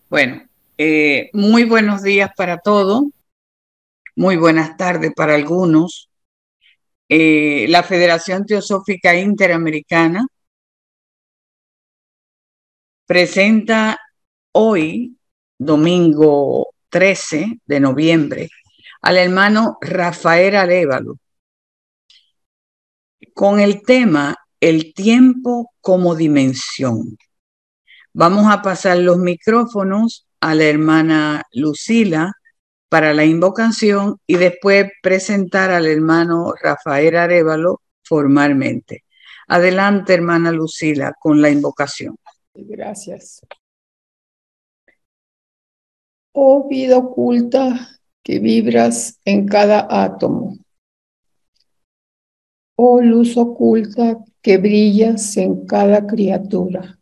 Bueno, muy buenos días para todos, muy buenas tardes para algunos. La Federación Teosófica Interamericana presenta hoy, domingo 13 de noviembre, al hermano Rafael Arévalo con el tema El tiempo como dimensión. Vamos a pasar los micrófonos a la hermana Lucila para la invocación y después presentar al hermano Rafael Arévalo formalmente. Adelante, hermana Lucila, con la invocación. Gracias. Oh vida oculta que vibras en cada átomo. Oh luz oculta que brillas en cada criatura.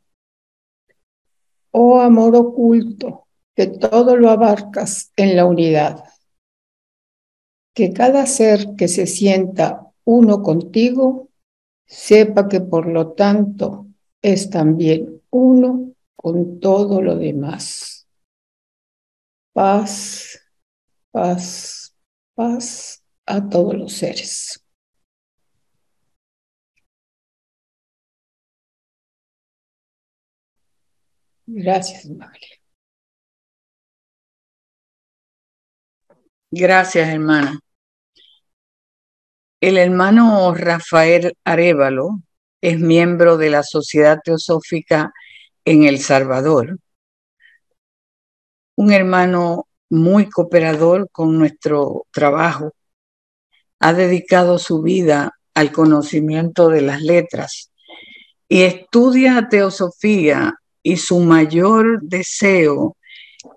Oh amor oculto que todo lo abarcas en la unidad. Que cada ser que se sienta uno contigo sepa que por lo tanto es también uno con todo lo demás. Paz, paz, paz a todos los seres. Gracias, Maglia. Gracias, hermana. El hermano Rafael Arévalo es miembro de la Sociedad Teosófica en El Salvador. Un hermano muy cooperador con nuestro trabajo. Ha dedicado su vida al conocimiento de las letras y estudia teosofía, y su mayor deseo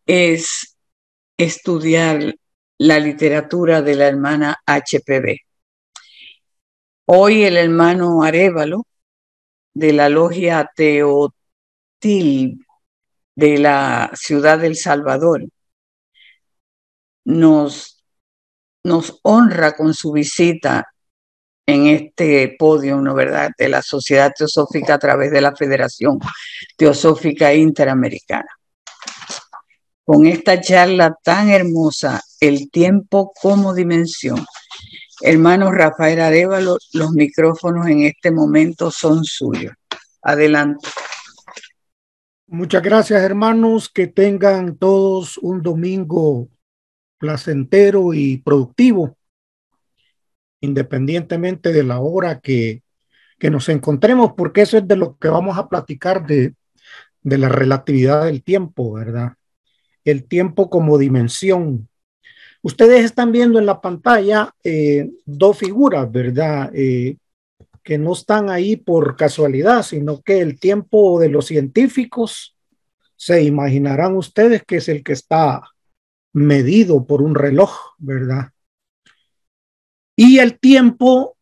es estudiar la literatura de la hermana HPB. Hoy el hermano Arévalo, de la logia Teotil de la ciudad del Salvador, nos honra con su visita en este podio, ¿no verdad?, de la Sociedad Teosófica a través de la Federación Teosófica Interamericana. Con esta charla tan hermosa, el tiempo como dimensión. Hermano Rafael Arévalo, los micrófonos en este momento son suyos. Adelante. Muchas gracias, hermanos. Que tengan todos un domingo placentero y productivo, independientemente de la hora que nos encontremos, porque eso es de lo que vamos a platicar, de la relatividad del tiempo, ¿verdad? El tiempo como dimensión. Ustedes están viendo en la pantalla dos figuras, ¿verdad? Que no están ahí por casualidad, sino que el tiempo de los científicos, se imaginarán ustedes que es el que está medido por un reloj, ¿verdad? Y el tiempo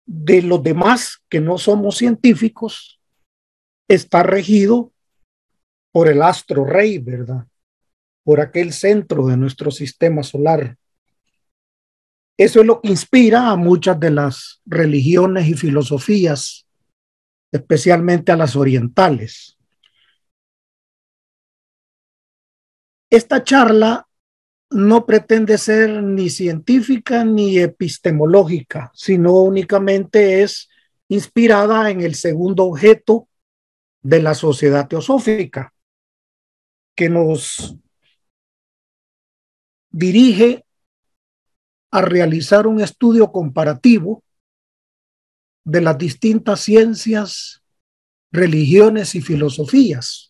de los demás que no somos científicos está regido por el astro rey, ¿verdad? Por aquel centro de nuestro sistema solar. Eso es lo que inspira a muchas de las religiones y filosofías, especialmente a las orientales. Esta charla no pretende ser ni científica ni epistemológica, sino únicamente es inspirada en el segundo objeto de la Sociedad Teosófica, que nos dirige a realizar un estudio comparativo de las distintas ciencias, religiones y filosofías.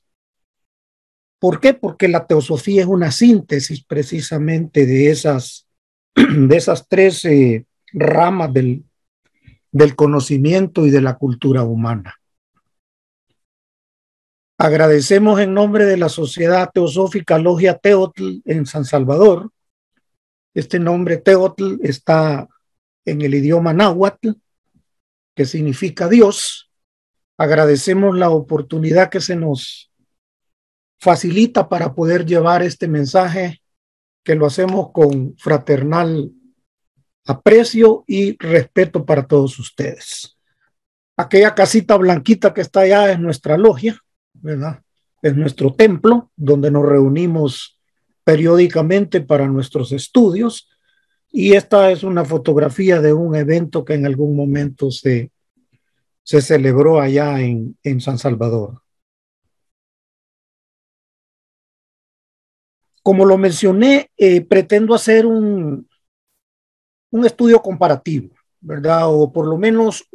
¿Por qué? Porque la teosofía es una síntesis precisamente de esas tres ramas del conocimiento y de la cultura humana. Agradecemos en nombre de la Sociedad Teosófica Logia Teotl en San Salvador. Este nombre Teotl está en el idioma náhuatl, que significa Dios. Agradecemos la oportunidad que se nos facilita para poder llevar este mensaje, que lo hacemos con fraternal aprecio y respeto para todos ustedes. Aquella casita blanquita que está allá es nuestra logia, ¿verdad? es nuestro templo, donde nos reunimos periódicamente para nuestros estudios. Y esta es una fotografía de un evento que en algún momento se celebró allá en San Salvador. Como lo mencioné, pretendo hacer un estudio comparativo, ¿verdad? O por lo menos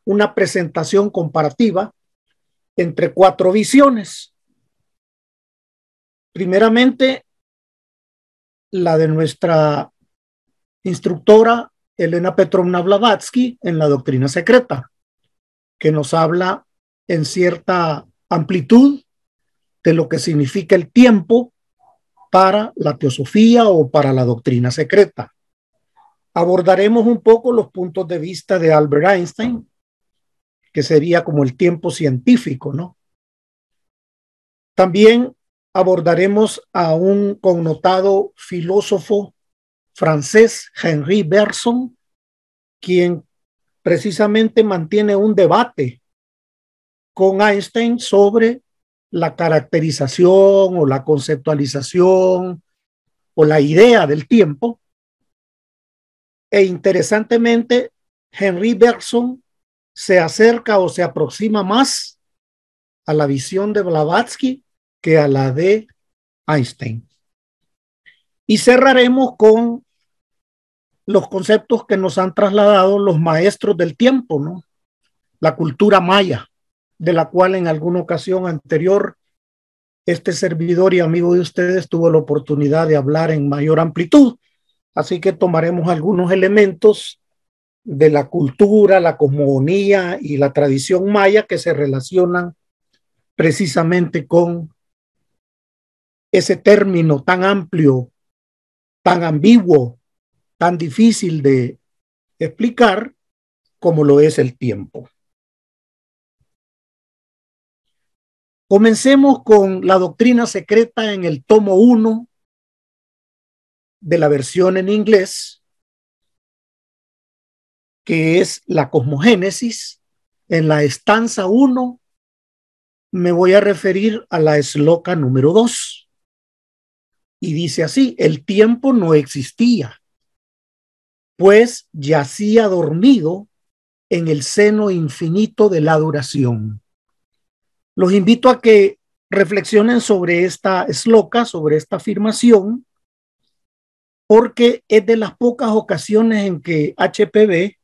una presentación comparativa entre 4 visiones. Primeramente, la de nuestra instructora Elena Petrovna Blavatsky en la doctrina secreta, que nos habla en cierta amplitud de lo que significa el tiempo para la teosofía o para la doctrina secreta. Abordaremos un poco los puntos de vista de Albert Einstein, que sería como el tiempo científico, ¿no? También abordaremos a un connotado filósofo francés, Henri Bergson, quien precisamente mantiene un debate con Einstein sobre la caracterización o la conceptualización o la idea del tiempo. E interesantemente, Henri Bergson se acerca o se aproxima más a la visión de Blavatsky que a la de Einstein. Y cerraremos con los conceptos que nos han trasladado los maestros del tiempo, ¿no? La cultura maya, de la cual en alguna ocasión anterior este servidor y amigo de ustedes tuvo la oportunidad de hablar en mayor amplitud. Así que tomaremos algunos elementos de la cultura, la cosmogonía y la tradición maya que se relacionan precisamente con ese término tan amplio, tan ambiguo, tan difícil de explicar como lo es el tiempo. Comencemos con la doctrina secreta en el tomo 1 de la versión en inglés, que es la cosmogénesis. En la estanza 1 me voy a referir a la esloca número 2. Y dice así: el tiempo no existía, pues yacía dormido en el seno infinito de la duración. Los invito a que reflexionen sobre esta esloca, sobre esta afirmación, porque es de las pocas ocasiones en que HPB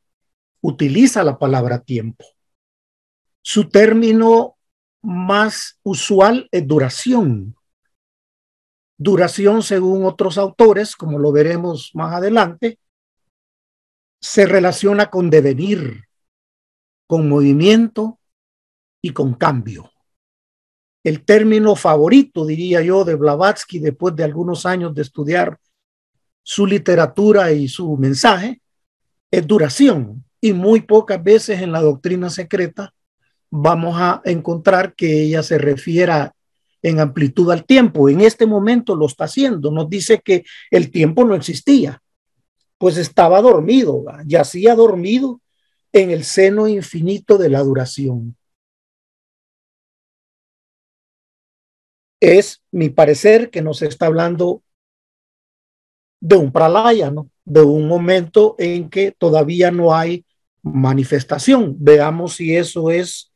utiliza la palabra tiempo. Su término más usual es duración. Duración, según otros autores, como lo veremos más adelante, se relaciona con devenir, con movimiento y con cambio. El término favorito, diría yo, de Blavatsky, después de algunos años de estudiar su literatura y su mensaje, es duración. Y muy pocas veces en la doctrina secreta vamos a encontrar que ella se refiera en amplitud al tiempo. En este momento lo está haciendo. Nos dice que el tiempo no existía, pues estaba dormido, yacía dormido en el seno infinito de la duración. Es mi parecer que nos está hablando de un pralaya, ¿no? De un momento en que todavía no hay manifestación. Veamos si eso es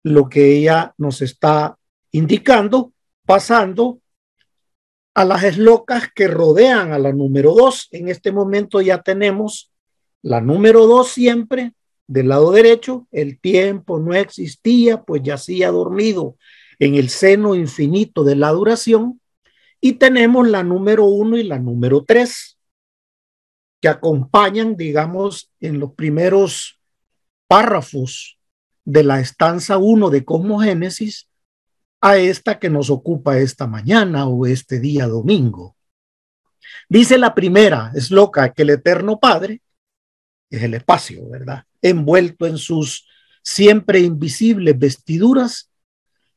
lo que ella nos está indicando, pasando a las eslocas que rodean a la número 2. En este momento ya tenemos la número 2 siempre del lado derecho. El tiempo no existía, pues yacía dormido en el seno infinito de la duración. Y tenemos la número 1 y la número 3, que acompañan, digamos, en los primeros párrafos de la estanza 1 de Cosmogénesis a esta que nos ocupa esta mañana o este día domingo. Dice la primera esloca que el Eterno Padre es el espacio, ¿verdad? Envuelto en sus siempre invisibles vestiduras,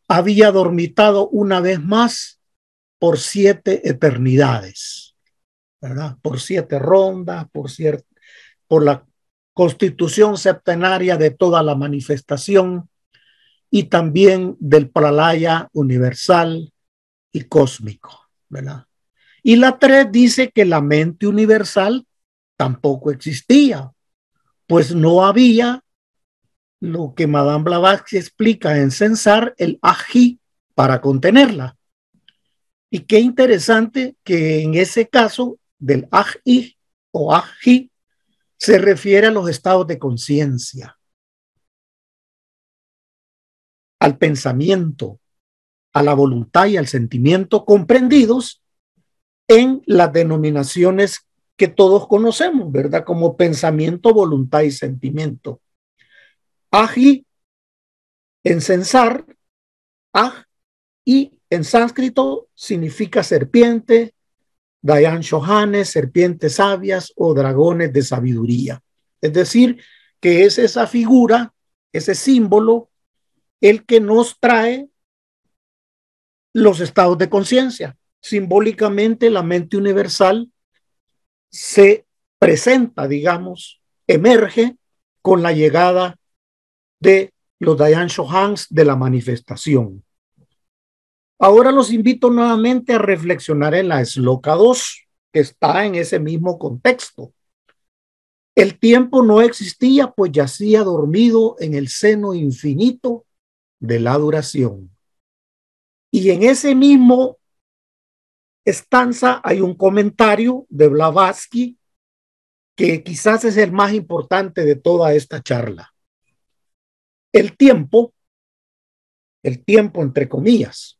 había dormitado una vez más por 7 eternidades, ¿verdad? Por 7 rondas, por la constitución septenaria de toda la manifestación y también del pralaya universal y cósmico, ¿verdad? Y la 3 dice que la mente universal tampoco existía, pues no había lo que Madame Blavatsky explica en Censar, el ají para contenerla. Y qué interesante que en ese caso del ají o ají se refiere a los estados de conciencia, al pensamiento, a la voluntad y al sentimiento comprendidos en las denominaciones que todos conocemos, ¿verdad? Como pensamiento, voluntad y sentimiento. Aji en Censar, aj y en sánscrito significa serpiente, Dayan Shohanes, serpientes sabias o dragones de sabiduría. Es decir, que es esa figura, ese símbolo, el que nos trae los estados de conciencia. Simbólicamente, la mente universal se presenta, digamos, emerge con la llegada de los Dayan Shohans de la manifestación. Ahora los invito nuevamente a reflexionar en la Sloka 2, que está en ese mismo contexto. El tiempo no existía, pues yacía dormido en el seno infinito de la duración. Y en ese mismo estanza hay un comentario de Blavatsky que quizás es el más importante de toda esta charla. El tiempo entre comillas,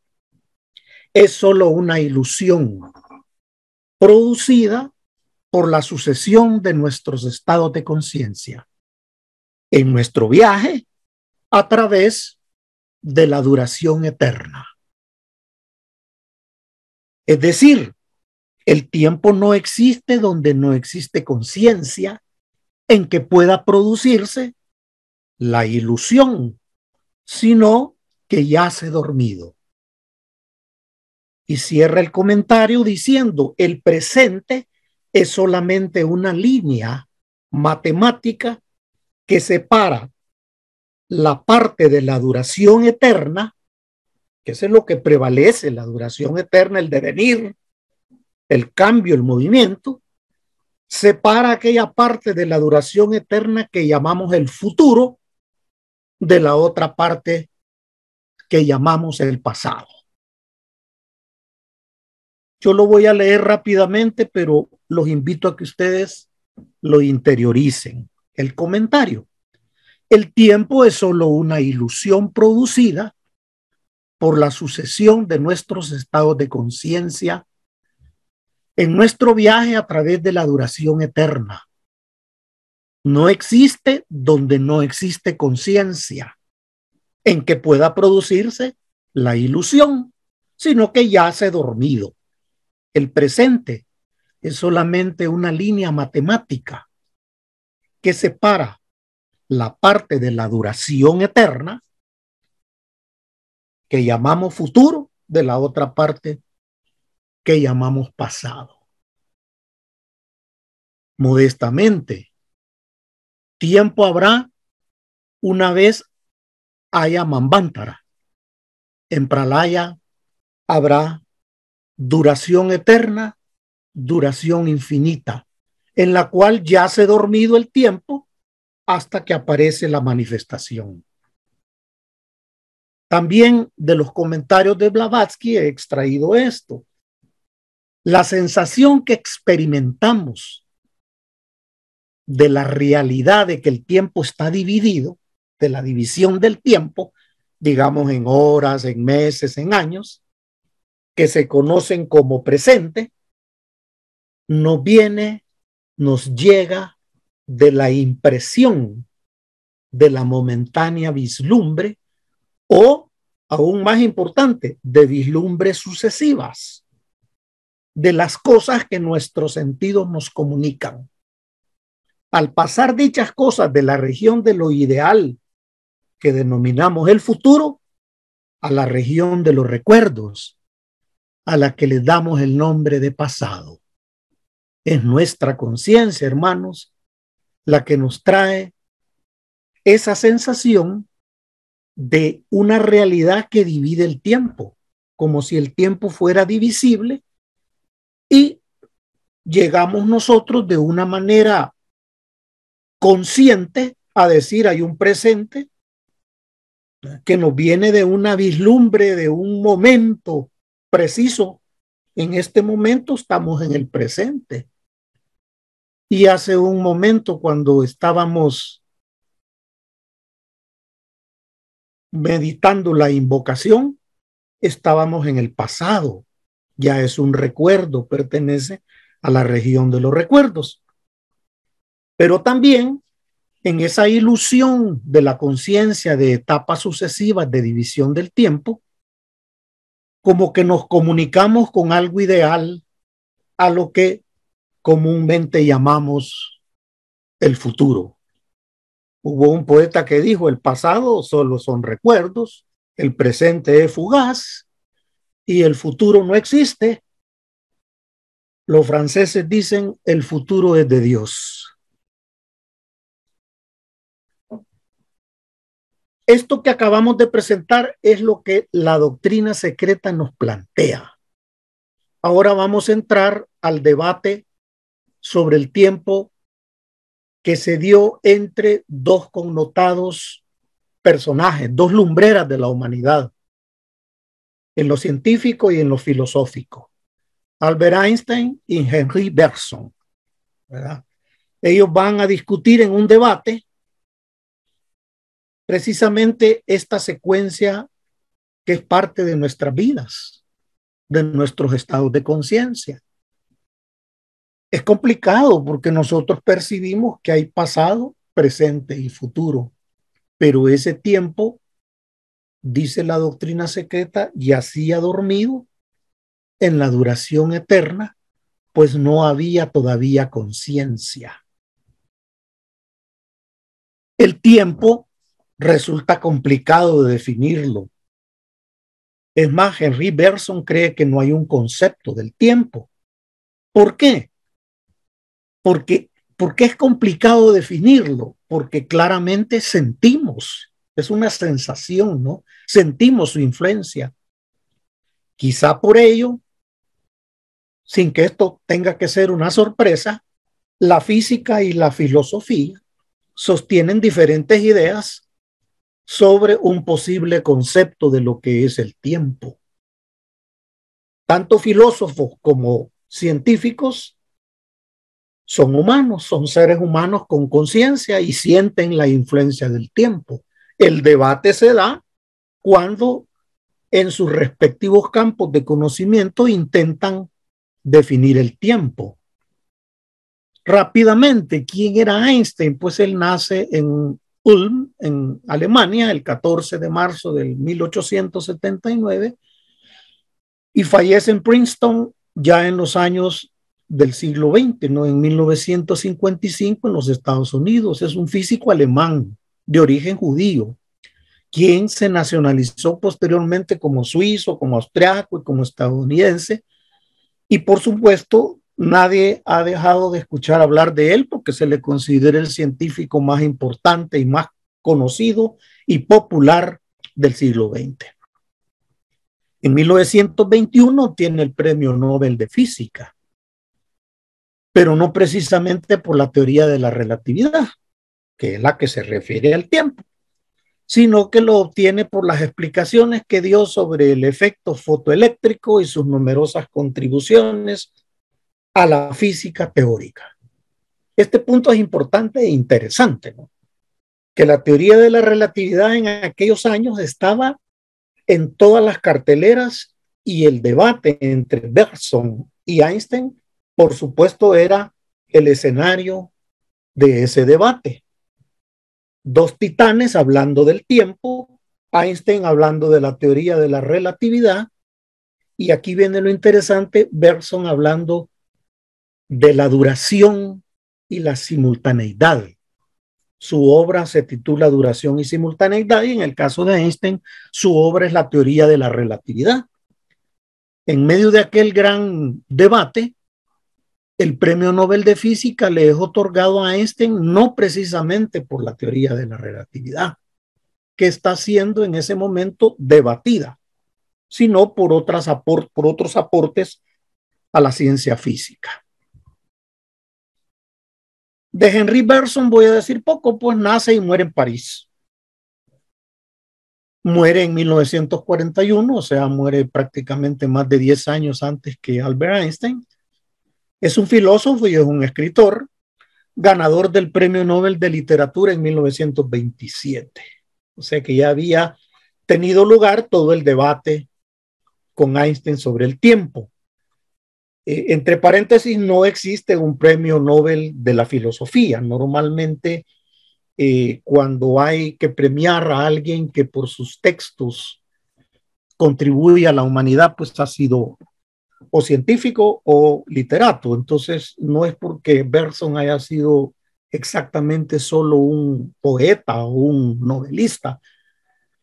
es solo una ilusión producida por la sucesión de nuestros estados de conciencia en nuestro viaje a través de la duración eterna. Es decir, el tiempo no existe donde no existe conciencia en que pueda producirse la ilusión, sino que yace dormido. Y cierra el comentario diciendo, el presente es solamente una línea matemática que separa la parte de la duración eterna, que es lo que prevalece, la duración eterna, el devenir, el cambio, el movimiento, separa aquella parte de la duración eterna que llamamos el futuro de la otra parte que llamamos el pasado. Yo lo voy a leer rápidamente, pero los invito a que ustedes lo interioricen. El comentario. El tiempo es solo una ilusión producida por la sucesión de nuestros estados de conciencia en nuestro viaje a través de la duración eterna. No existe donde no existe conciencia en que pueda producirse la ilusión, sino que yace dormido. El presente es solamente una línea matemática que separa la parte de la duración eterna que llamamos futuro de la otra parte que llamamos pasado. Modestamente, tiempo habrá una vez haya Manvantara. En Pralaya habrá duración eterna, duración infinita, en la cual yace dormido el tiempo hasta que aparece la manifestación. También de los comentarios de Blavatsky he extraído esto. La sensación que experimentamos de la realidad de que el tiempo está dividido, de la división del tiempo, digamos en horas, en meses, en años, que se conocen como presente, nos llega de la impresión de la momentánea vislumbre o, aún más importante, de vislumbres sucesivas de las cosas que nuestros sentidos nos comunican. Al pasar dichas cosas de la región de lo ideal que denominamos el futuro a la región de los recuerdos, a la que le damos el nombre de pasado. Es nuestra conciencia, hermanos, la que nos trae esa sensación de una realidad que divide el tiempo, como si el tiempo fuera divisible, y llegamos nosotros de una manera consciente a decir hay un presente que nos viene de una vislumbre, de un momento preciso. En este momento estamos en el presente. Y hace un momento, cuando estábamos meditando la invocación, estábamos en el pasado. Ya es un recuerdo, pertenece a la región de los recuerdos. Pero también en esa ilusión de la conciencia de etapas sucesivas de división del tiempo, como que nos comunicamos con algo ideal, a lo que comúnmente llamamos el futuro. Hubo un poeta que dijo: el pasado solo son recuerdos, el presente es fugaz y el futuro no existe. Los franceses dicen: el futuro es de Dios. Esto que acabamos de presentar es lo que la doctrina secreta nos plantea. Ahora vamos a entrar al debate sobre el tiempo que se dio entre dos connotados personajes, dos lumbreras de la humanidad, en lo científico y en lo filosófico: Albert Einstein y Henri Bergson, ¿verdad? Ellos van a discutir en un debate precisamente esta secuencia que es parte de nuestras vidas, de nuestros estados de conciencia. Es complicado porque nosotros percibimos que hay pasado, presente y futuro, pero ese tiempo, dice la doctrina secreta, yacía dormido en la duración eterna, pues no había todavía conciencia. El tiempo resulta complicado de definirlo. Es más, Henri Bergson cree que no hay un concepto del tiempo. ¿Por qué? Porque es complicado definirlo, porque claramente sentimos, es una sensación, ¿no? Sentimos su influencia. Quizá por ello, sin que esto tenga que ser una sorpresa, la física y la filosofía sostienen diferentes ideas sobre un posible concepto de lo que es el tiempo. Tanto filósofos como científicos son humanos, son seres humanos con conciencia y sienten la influencia del tiempo. El debate se da cuando en sus respectivos campos de conocimiento intentan definir el tiempo. Rápidamente, ¿quién era Einstein? Pues él nace en Ulm, en Alemania, el 14 de marzo de 1879 y fallece en Princeton ya en los años del siglo XX, ¿no? En 1955 en los Estados Unidos. Es un físico alemán de origen judío, quien se nacionalizó posteriormente como suizo, como austriaco y como estadounidense. Y por supuesto, nadie ha dejado de escuchar hablar de él porque se le considera el científico más importante y más conocido y popular del siglo XX. En 1921 tiene el Premio Nobel de Física, pero no precisamente por la teoría de la relatividad, que es la que se refiere al tiempo, sino que lo obtiene por las explicaciones que dio sobre el efecto fotoeléctrico y sus numerosas contribuciones a la física teórica. Este punto es importante e interesante, ¿no? Que la teoría de la relatividad en aquellos años estaba en todas las carteleras y el debate entre Bergson y Einstein, por supuesto, era el escenario de ese debate. Dos titanes hablando del tiempo, Einstein hablando de la teoría de la relatividad, y aquí viene lo interesante, Bergson hablando de la duración y la simultaneidad. Su obra se titula Duración y Simultaneidad, y en el caso de Einstein, su obra es la teoría de la relatividad. En medio de aquel gran debate, el Premio Nobel de Física le es otorgado a Einstein no precisamente por la teoría de la relatividad, que está siendo en ese momento debatida, sino por otros aportes a la ciencia física. De Henri Bergson voy a decir poco, pues nace y muere en París. Muere en 1941, o sea, muere prácticamente más de 10 años antes que Albert Einstein. Es un filósofo y es un escritor, ganador del Premio Nobel de Literatura en 1927. O sea que ya había tenido lugar todo el debate con Einstein sobre el tiempo. Entre paréntesis, no existe un premio Nobel de la filosofía. Normalmente, cuando hay que premiar a alguien que por sus textos contribuye a la humanidad, pues ha sido o científico o literato. Entonces, no es porque Bergson haya sido exactamente solo un poeta o un novelista,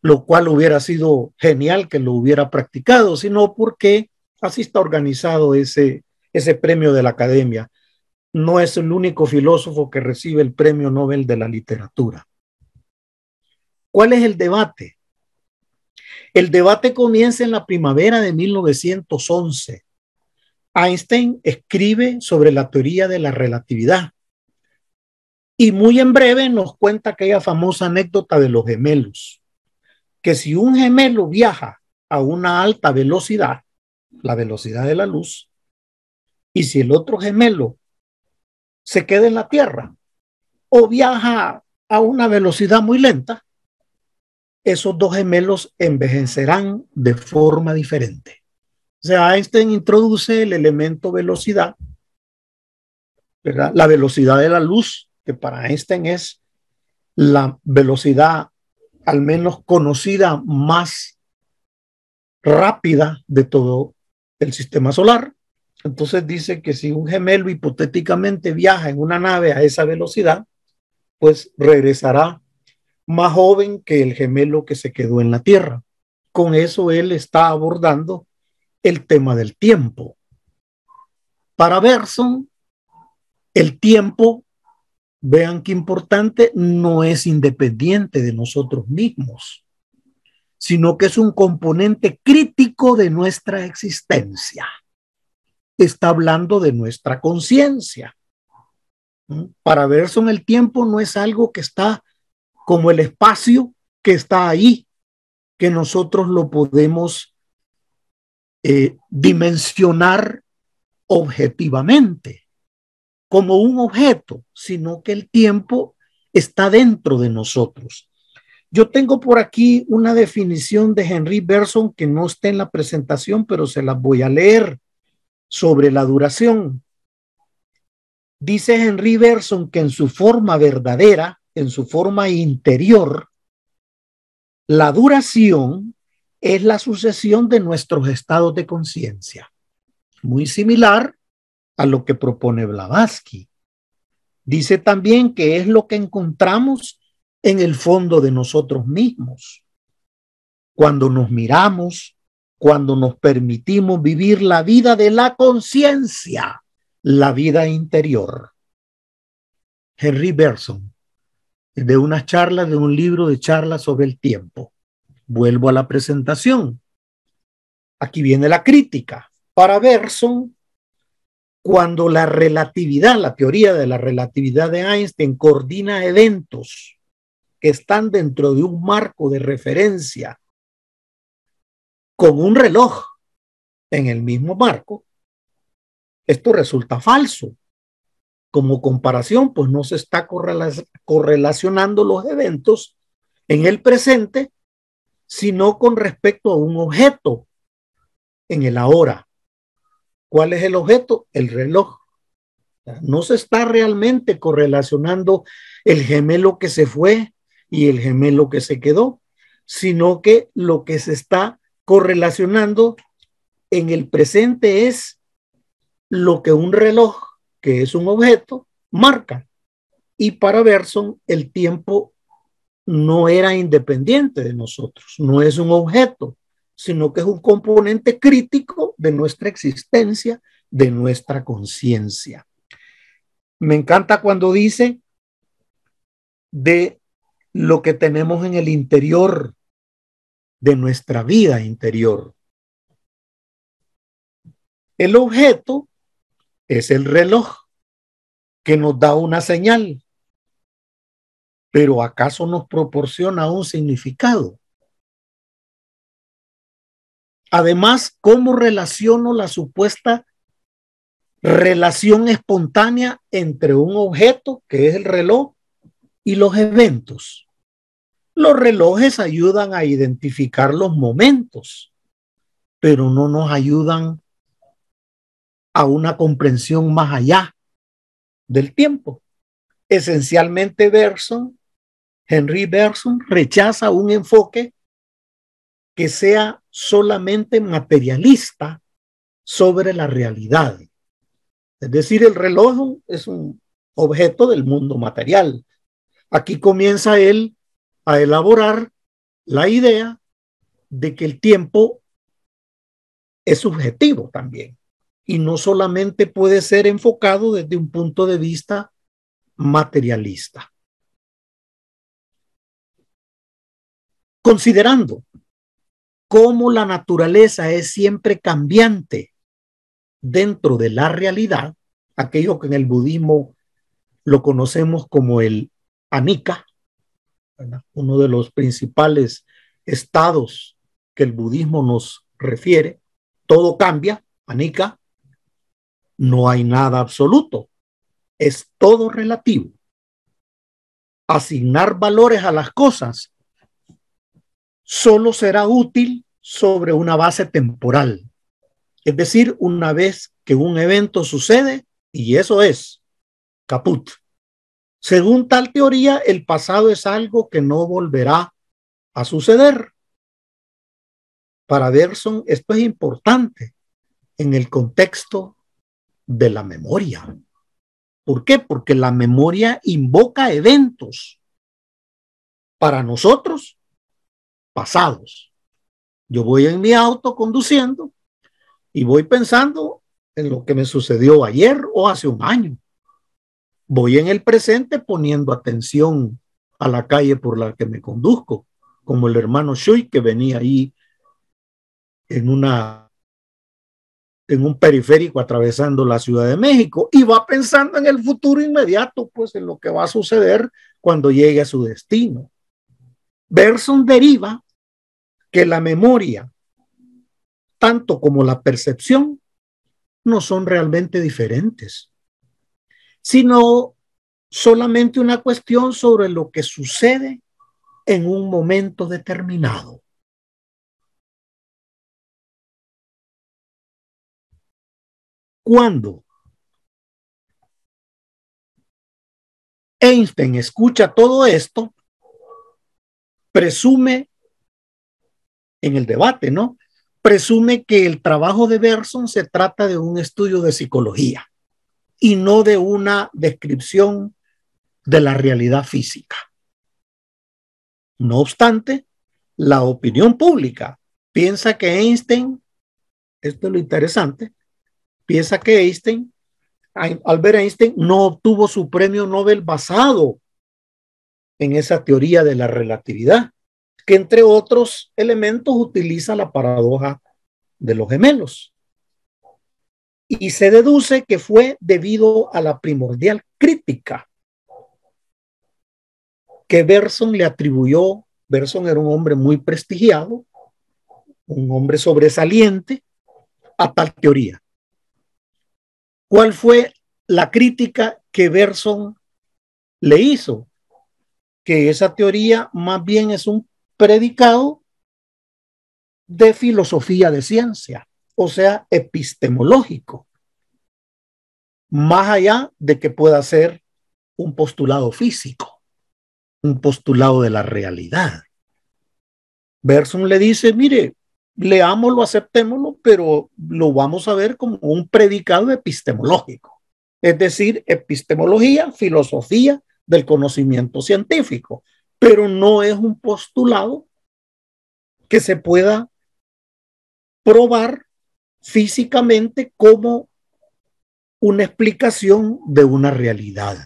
lo cual hubiera sido genial que lo hubiera practicado, sino porque así está organizado ese premio de la academia. No es el único filósofo que recibe el premio Nobel de la literatura. ¿Cuál es el debate? El debate comienza en la primavera de 1911. Einstein escribe sobre la teoría de la relatividad y muy en breve nos cuenta aquella famosa anécdota de los gemelos, que si un gemelo viaja a una alta velocidad, la velocidad de la luz, y si el otro gemelo se queda en la Tierra o viaja a una velocidad muy lenta, esos dos gemelos envejecerán de forma diferente. O sea, Einstein introduce el elemento velocidad, ¿verdad? La velocidad de la luz, que para Einstein es la velocidad al menos conocida más rápida de todo el sistema solar. Entonces dice que si un gemelo hipotéticamente viaja en una nave a esa velocidad, pues regresará más joven que el gemelo que se quedó en la Tierra. Con eso él está abordando el tema del tiempo. Para Bergson, el tiempo, vean qué importante, no es independiente de nosotros mismos, sino que es un componente crítico de nuestra existencia. Está hablando de nuestra conciencia. Para Bergson, el tiempo no es algo que está como el espacio que está ahí, que nosotros lo podemos dimensionar objetivamente como un objeto, sino que el tiempo está dentro de nosotros. Yo tengo por aquí una definición de Henri Bergson que no está en la presentación, pero se las voy a leer sobre la duración. Dice Henri Bergson que en su forma verdadera, en su forma interior, la duración es la sucesión de nuestros estados de conciencia, muy similar a lo que propone Blavatsky. Dice también que es lo que encontramos en el fondo de nosotros mismos. Cuando nos miramos, cuando nos permitimos vivir la vida de la conciencia, la vida interior. Henri Bergson, de una charla de un libro de charlas sobre el tiempo. Vuelvo a la presentación. Aquí viene la crítica. Para Bergson, cuando la relatividad, la teoría de la relatividad de Einstein coordina eventos que están dentro de un marco de referencia con un reloj en el mismo marco, esto resulta falso. Como comparación, pues no se está correlacionando los eventos en el presente, sino con respecto a un objeto en el ahora. ¿Cuál es el objeto? El reloj. No se está realmente correlacionando el gemelo que se fue y el gemelo que se quedó, sino que lo que se está correlacionando en el presente es lo que un reloj, que es un objeto, marca. Y para Bergson, el tiempo no era independiente de nosotros, no es un objeto, sino que es un componente crítico de nuestra existencia, de nuestra conciencia. Me encanta cuando dice de lo que tenemos en el interior de nuestra vida interior. El objeto es el reloj que nos da una señal, pero ¿acaso nos proporciona un significado? Además, ¿cómo relaciono la supuesta relación espontánea entre un objeto, que es el reloj, y los eventos? Los relojes ayudan a identificar los momentos, pero no nos ayudan a una comprensión más allá del tiempo. Esencialmente, Henry Bergson rechaza un enfoque que sea solamente materialista sobre la realidad. Es decir, el reloj es un objeto del mundo material. Aquí comienza él a elaborar la idea de que el tiempo es subjetivo también y no solamente puede ser enfocado desde un punto de vista materialista. Considerando cómo la naturaleza es siempre cambiante dentro de la realidad, aquello que en el budismo lo conocemos como el anicca, ¿verdad? Uno de los principales estados que el budismo nos refiere, todo cambia, anicca, no hay nada absoluto, es todo relativo. Asignar valores a las cosas solo será útil sobre una base temporal, es decir, una vez que un evento sucede y eso es caput. Según tal teoría, el pasado es algo que no volverá a suceder. Para Bergson, esto es importante en el contexto de la memoria. ¿Por qué? Porque la memoria invoca eventos para nosotros pasados. Yo voy en mi auto conduciendo y voy pensando en lo que me sucedió ayer o hace un año. Voy en el presente poniendo atención a la calle por la que me conduzco, como el hermano Shui que venía ahí en un periférico atravesando la Ciudad de México y va pensando en el futuro inmediato, pues en lo que va a suceder cuando llegue a su destino. Bergson deriva que la memoria, tanto como la percepción, no son realmente diferentes, sino solamente una cuestión sobre lo que sucede en un momento determinado. Cuando Einstein escucha todo esto, presume en el debate, ¿no? Presume que el trabajo de Bergson se trata de un estudio de psicología y no de una descripción de la realidad física. No obstante, la opinión pública piensa que Einstein, esto es lo interesante, piensa que Albert Einstein no obtuvo su premio Nobel basado en esa teoría de la relatividad, que entre otros elementos utiliza la paradoja de los gemelos. Y se deduce que fue debido a la primordial crítica que Bergson le atribuyó. Bergson era un hombre muy prestigiado, un hombre sobresaliente a tal teoría. ¿Cuál fue la crítica que Bergson le hizo? Que esa teoría más bien es un predicado de filosofía de ciencia, o sea, epistemológico, más allá de que pueda ser un postulado físico, un postulado de la realidad. Bergson le dice, mire, leámoslo, aceptémoslo, pero lo vamos a ver como un predicado epistemológico, es decir, epistemología, filosofía del conocimiento científico, pero no es un postulado que se pueda probar físicamente como una explicación de una realidad.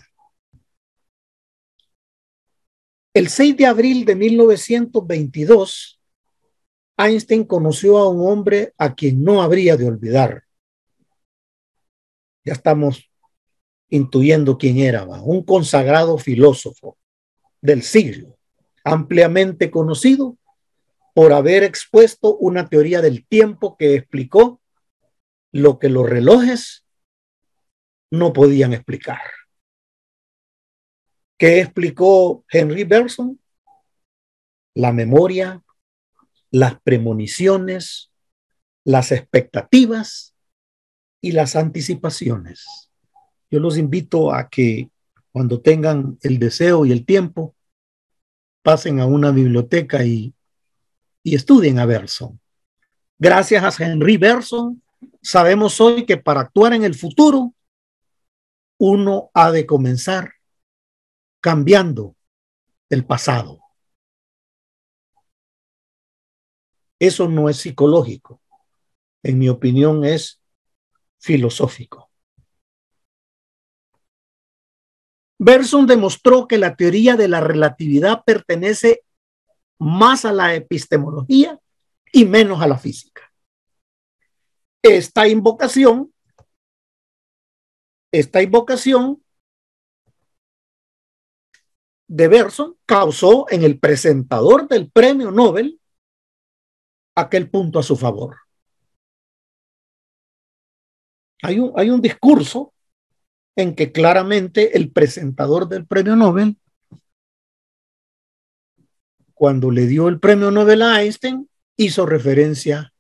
El 6 de abril de 1922, Einstein conoció a un hombre a quien no habría de olvidar. Ya estamos intuyendo quién era, un consagrado filósofo del siglo, ampliamente conocido por haber expuesto una teoría del tiempo que explicó lo que los relojes no podían explicar. ¿Qué explicó Henry Bergson? La memoria, las premoniciones, las expectativas y las anticipaciones. Yo los invito a que cuando tengan el deseo y el tiempo, pasen a una biblioteca y estudien a Bergson. Gracias a Henry Bergson, sabemos hoy que para actuar en el futuro, uno ha de comenzar cambiando el pasado. Eso no es psicológico. En mi opinión, es filosófico. Bergson demostró que la teoría de la relatividad pertenece más a la epistemología y menos a la física. Esta invocación de Bergson causó en el presentador del premio Nobel aquel punto a su favor. Hay un discurso en que claramente el presentador del premio Nobel, cuando le dio el premio Nobel a Einstein, hizo referencia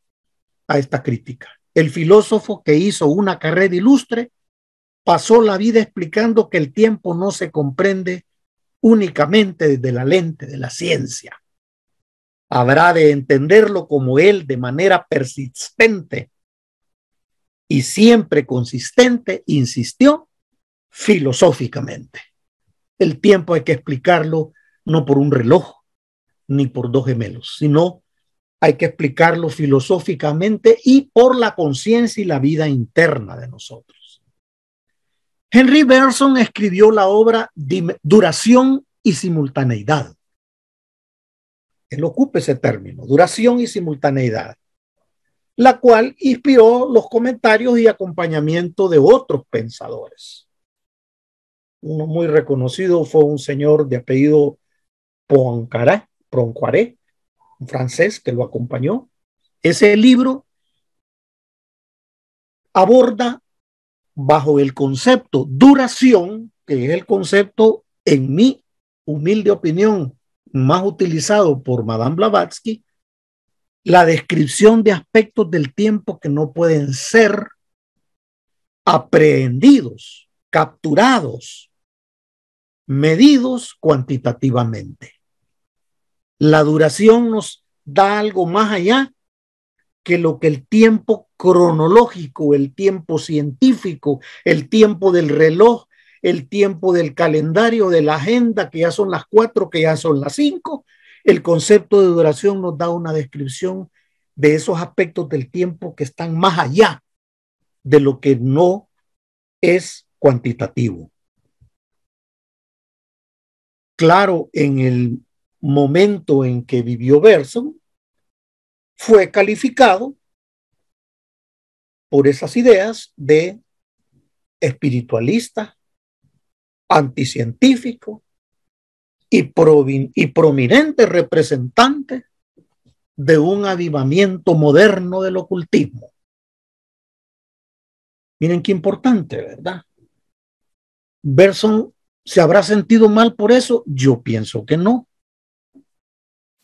a esta crítica. El filósofo que hizo una carrera ilustre pasó la vida explicando que el tiempo no se comprende únicamente desde la lente de la ciencia. Habrá de entenderlo como él, de manera persistente y siempre consistente, insistió filosóficamente. El tiempo hay que explicarlo no por un reloj ni por dos gemelos, sino hay que explicarlo filosóficamente y por la conciencia y la vida interna de nosotros. Henry Bergson escribió la obra Duración y Simultaneidad. Él ocupa ese término, duración y simultaneidad, la cual inspiró los comentarios y acompañamiento de otros pensadores. Uno muy reconocido fue un señor de apellido Poincaré, un francés que lo acompañó. Ese libro aborda bajo el concepto duración, que es el concepto, en mi humilde opinión, más utilizado por Madame Blavatsky, la descripción de aspectos del tiempo que no pueden ser aprehendidos, capturados, medidos cuantitativamente. La duración nos da algo más allá que lo que el tiempo cronológico, el tiempo científico, el tiempo del reloj, el tiempo del calendario, de la agenda, que ya son las 4, que ya son las 5. El concepto de duración nos da una descripción de esos aspectos del tiempo que están más allá de lo que no es cuantitativo. Claro, en el momento en que vivió Bergson, fue calificado por esas ideas de espiritualista, anticientífico y prominente representante de un avivamiento moderno del ocultismo. Miren qué importante, ¿verdad? Bergson se habrá sentido mal por eso. Yo pienso que no.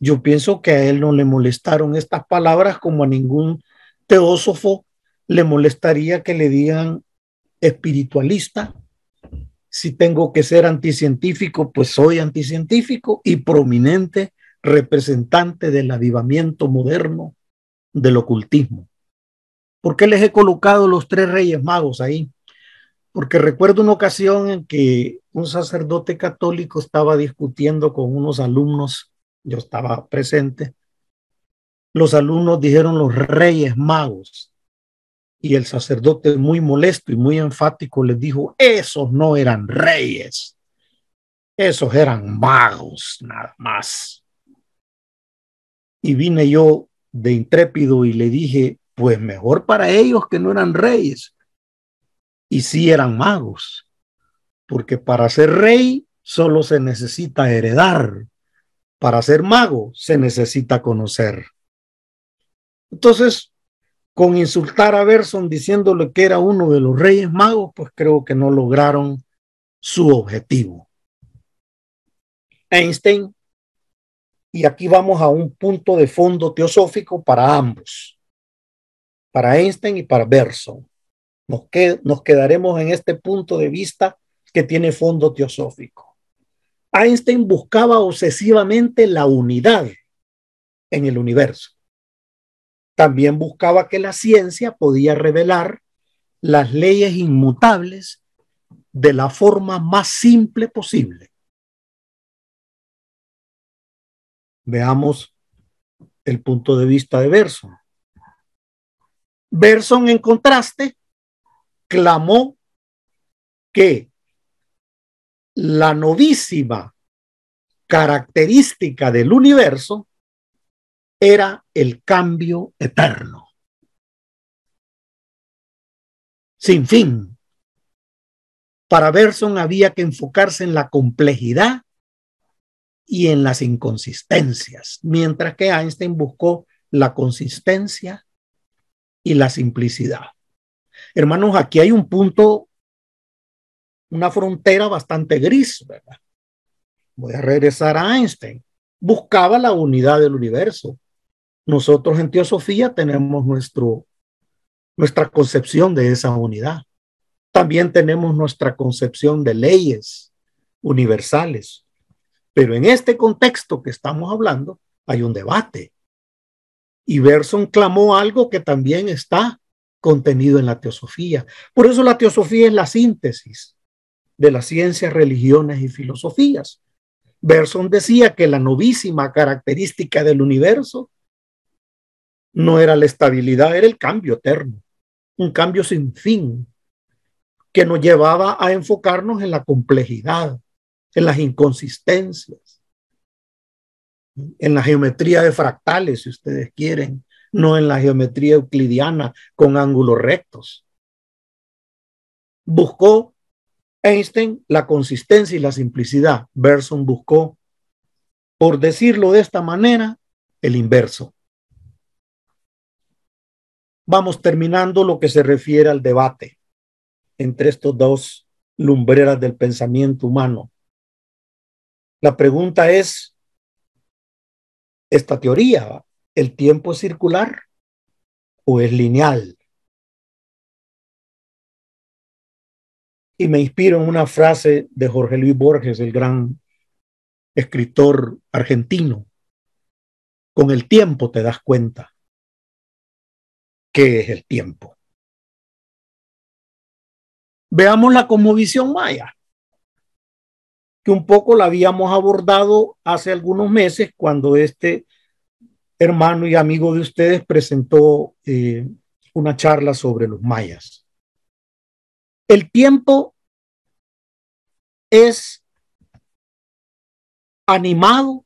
Yo pienso que a él no le molestaron estas palabras, como a ningún teósofo le molestaría que le digan espiritualista. Si tengo que ser anticientífico, pues soy anticientífico y prominente representante del avivamiento moderno del ocultismo. ¿Por qué les he colocado los 3 reyes magos ahí? Porque recuerdo una ocasión en que un sacerdote católico estaba discutiendo con unos alumnos, yo estaba presente. Los alumnos dijeron los reyes magos y el sacerdote, muy molesto y muy enfático, les dijo: esos no eran reyes, Esos eran magos, nada más. Y vine yo de intrépido y le dije, pues mejor para ellos que no eran reyes. Y sí eran magos, porque para ser rey solo se necesita heredar. Para ser mago se necesita conocer. Entonces, con insultar a Bergson diciéndole que era uno de los reyes magos, pues creo que no lograron su objetivo. Einstein, y aquí vamos a un punto de fondo teosófico para ambos, para Einstein y para Bergson. Nos quedaremos en este punto de vista que tiene fondo teosófico. Einstein buscaba obsesivamente la unidad en el universo. También buscaba que la ciencia podía revelar las leyes inmutables de la forma más simple posible. Veamos el punto de vista de Bergson. Bergson, en contraste, clamó que la novísima característica del universo era el cambio eterno, sin fin. Para Bergson había que enfocarse en la complejidad y en las inconsistencias, mientras que Einstein buscó la consistencia y la simplicidad. Hermanos, aquí hay un punto, una frontera bastante gris, ¿verdad? Voy a regresar a Einstein. Buscaba la unidad del universo. Nosotros en teosofía tenemos nuestra concepción de esa unidad. También tenemos nuestra concepción de leyes universales. Pero en este contexto que estamos hablando, hay un debate. Y Bergson clamó algo que también está contenido en la teosofía. Por eso la teosofía es la síntesis de las ciencias, religiones y filosofías. Bergson decía que la novísima característica del universo no era la estabilidad, era el cambio eterno, un cambio sin fin, que nos llevaba a enfocarnos en la complejidad, en las inconsistencias, en la geometría de fractales, si ustedes quieren, no en la geometría euclidiana con ángulos rectos. Buscó Einstein la consistencia y la simplicidad. Bergson buscó, por decirlo de esta manera, el inverso. Vamos terminando lo que se refiere al debate entre estos dos lumbreras del pensamiento humano. La pregunta es, esta teoría, ¿el tiempo es circular o es lineal? Y me inspiro en una frase de Jorge Luis Borges, el gran escritor argentino. Con el tiempo te das cuenta qué es el tiempo. Veamos la cosmovisión maya, que un poco la habíamos abordado hace algunos meses cuando este hermano y amigo de ustedes presentó una charla sobre los mayas. El tiempo es animado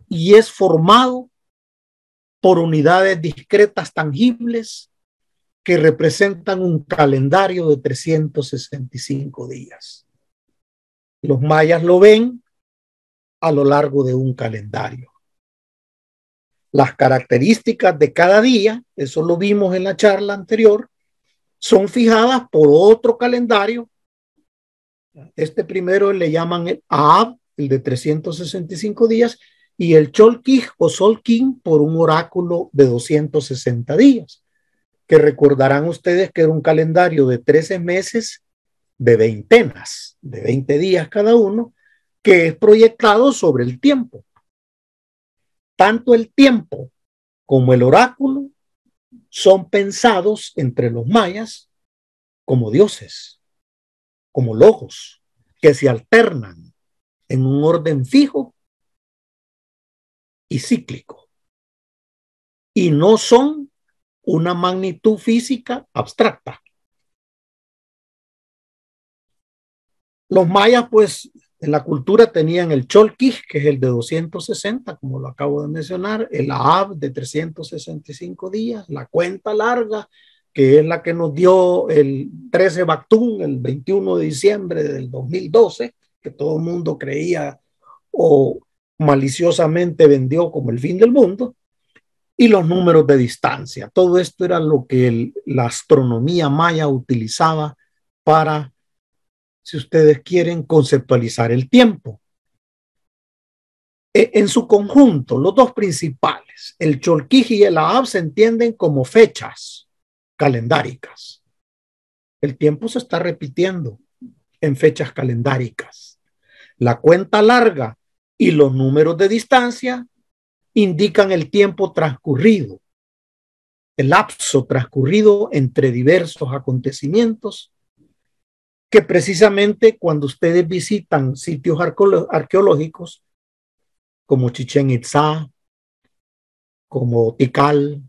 y es formado por unidades discretas tangibles que representan un calendario de 365 días. Los mayas lo ven a lo largo de un calendario. Las características de cada día, eso lo vimos en la charla anterior, son fijadas por otro calendario. Este primero le llaman el Aab, el de 365 días, y el Cholquij o Solquín por un oráculo de 260 días, que recordarán ustedes que era un calendario de 13 meses de veintenas, de 20 días cada uno, que es proyectado sobre el tiempo. Tanto el tiempo como el oráculo son pensados entre los mayas como dioses, como logos, que se alternan en un orden fijo y cíclico. Y no son una magnitud física abstracta. Los mayas, pues, En la cultura tenían el Cholquij, que es el de 260, como lo acabo de mencionar, el Ahab de 365 días, la cuenta larga, que es la que nos dio el 13 Bactún, el 21 de diciembre del 2012, que todo el mundo creía o maliciosamente vendió como el fin del mundo, y los números de distancia. Todo esto era lo que la astronomía maya utilizaba para, si ustedes quieren, conceptualizar el tiempo. En su conjunto, los dos principales, el Cholquij y el Ahab, se entienden como fechas calendáricas. El tiempo se está repitiendo en fechas calendáricas. La cuenta larga y los números de distancia indican el tiempo transcurrido, el lapso transcurrido entre diversos acontecimientos, que precisamente cuando ustedes visitan sitios arqueológicos como Chichén Itzá, como Tikal,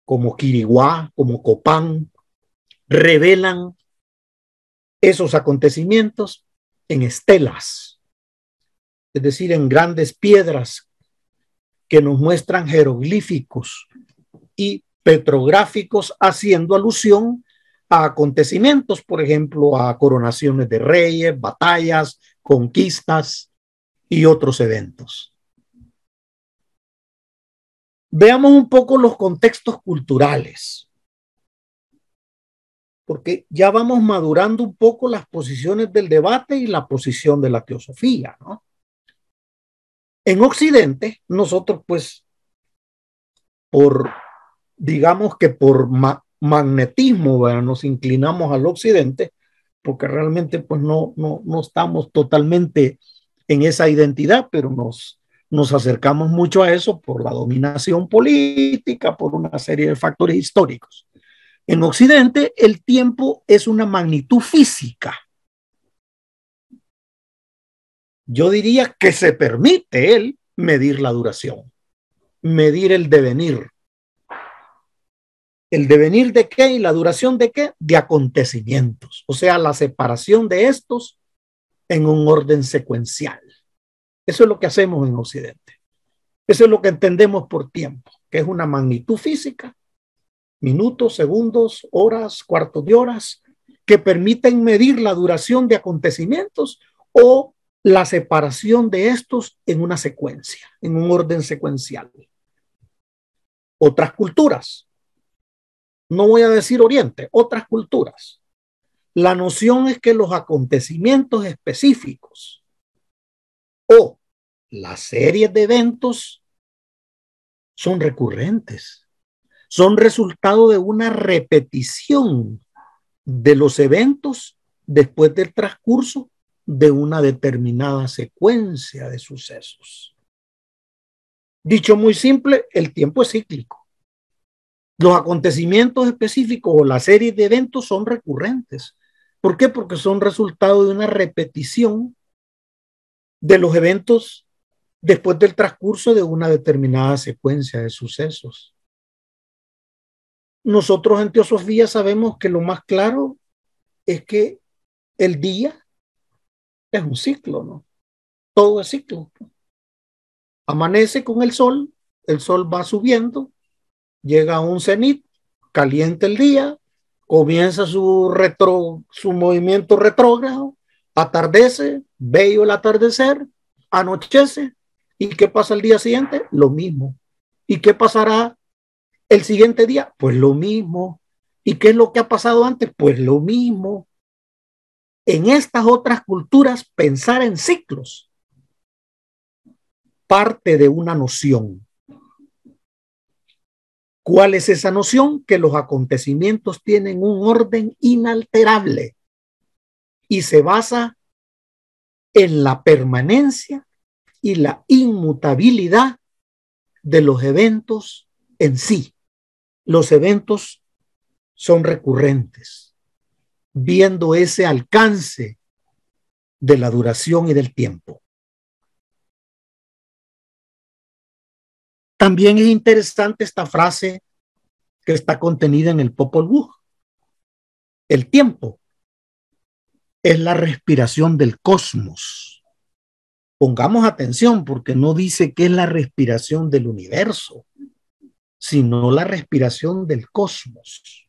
como Quiriguá, como Copán, revelan esos acontecimientos en estelas, es decir, en grandes piedras que nos muestran jeroglíficos y petrográficos haciendo alusión a acontecimientos, por ejemplo, a coronaciones de reyes, batallas, conquistas y otros eventos. Veamos un poco los contextos culturales, porque ya vamos madurando un poco las posiciones del debate y la posición de la teosofía, ¿no? En Occidente, nosotros pues, digamos que por magnetismo, ¿verdad?, nos inclinamos al Occidente, porque realmente pues no estamos totalmente en esa identidad, pero nos acercamos mucho a eso por la dominación política, por una serie de factores históricos. En Occidente, el tiempo es una magnitud física. Yo diría que se permite él medir la duración, medir el devenir. ¿El devenir de qué y la duración de qué? De acontecimientos, o sea, la separación de estos en un orden secuencial. Eso es lo que hacemos en Occidente. Eso es lo que entendemos por tiempo, que es una magnitud física, minutos, segundos, horas, cuartos de horas, que permiten medir la duración de acontecimientos o la separación de estos en una secuencia, en un orden secuencial. Otras culturas, no voy a decir Oriente, otras culturas. La noción es que los acontecimientos específicos o las series de eventos son recurrentes, son resultado de una repetición de los eventos después del transcurso de una determinada secuencia de sucesos. Dicho muy simple, el tiempo es cíclico. Los acontecimientos específicos o la serie de eventos son recurrentes. ¿Por qué? Porque son resultado de una repetición de los eventos después del transcurso de una determinada secuencia de sucesos. Nosotros en teosofía sabemos que lo más claro es que el día es un ciclo, ¿no? Todo es ciclo. Amanece con el sol va subiendo, llega a un cenit, calienta el día, comienza su movimiento retrógrado, atardece, bello el atardecer, anochece, ¿y qué pasa el día siguiente? Lo mismo. ¿Y qué pasará el siguiente día? Pues lo mismo. ¿Y qué es lo que ha pasado antes? Pues lo mismo. En estas otras culturas, pensar en ciclos parte de una noción. ¿Cuál es esa noción? Que los acontecimientos tienen un orden inalterable y se basa en la permanencia y la inmutabilidad de los eventos en sí. Los eventos son recurrentes, viendo ese alcance de la duración y del tiempo. También es interesante esta frase que está contenida en el Popol Vuh. El tiempo es la respiración del cosmos. Pongamos atención porque no dice que es la respiración del universo, sino la respiración del cosmos.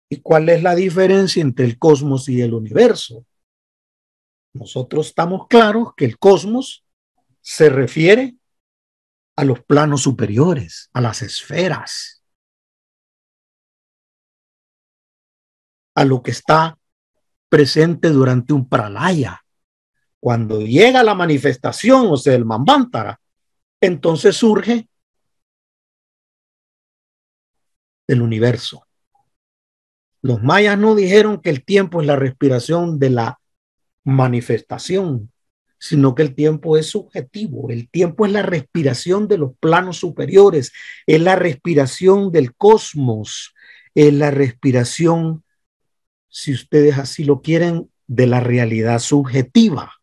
¿Y cuál es la diferencia entre el cosmos y el universo? Nosotros estamos claros que el cosmos se refiere a los planos superiores, a las esferas, a lo que está presente durante un pralaya. Cuando llega la manifestación, o sea, el Manvantara, entonces surge el universo. Los mayas no dijeron que el tiempo es la respiración de la manifestación, sino que el tiempo es subjetivo. El tiempo es la respiración de los planos superiores, es la respiración del cosmos, es la respiración, si ustedes así lo quieren, de la realidad subjetiva.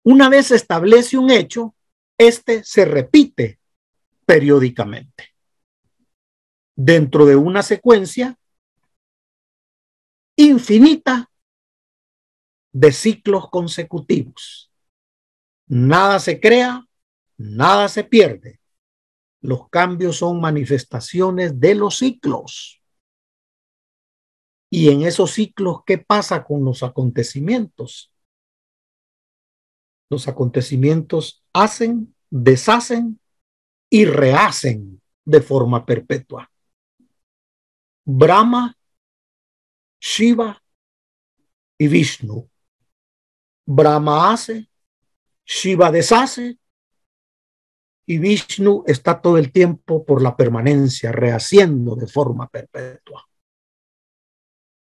Una vez se establece un hecho, este se repite periódicamente dentro de una secuencia infinita de ciclos consecutivos. Nada se crea, nada se pierde. Los cambios son manifestaciones de los ciclos. Y en esos ciclos, ¿qué pasa con los acontecimientos? Los acontecimientos hacen, deshacen y rehacen de forma perpetua. Brahma, Shiva y Vishnu. Brahma hace, Shiva deshace y Vishnu está todo el tiempo por la permanencia, rehaciendo de forma perpetua.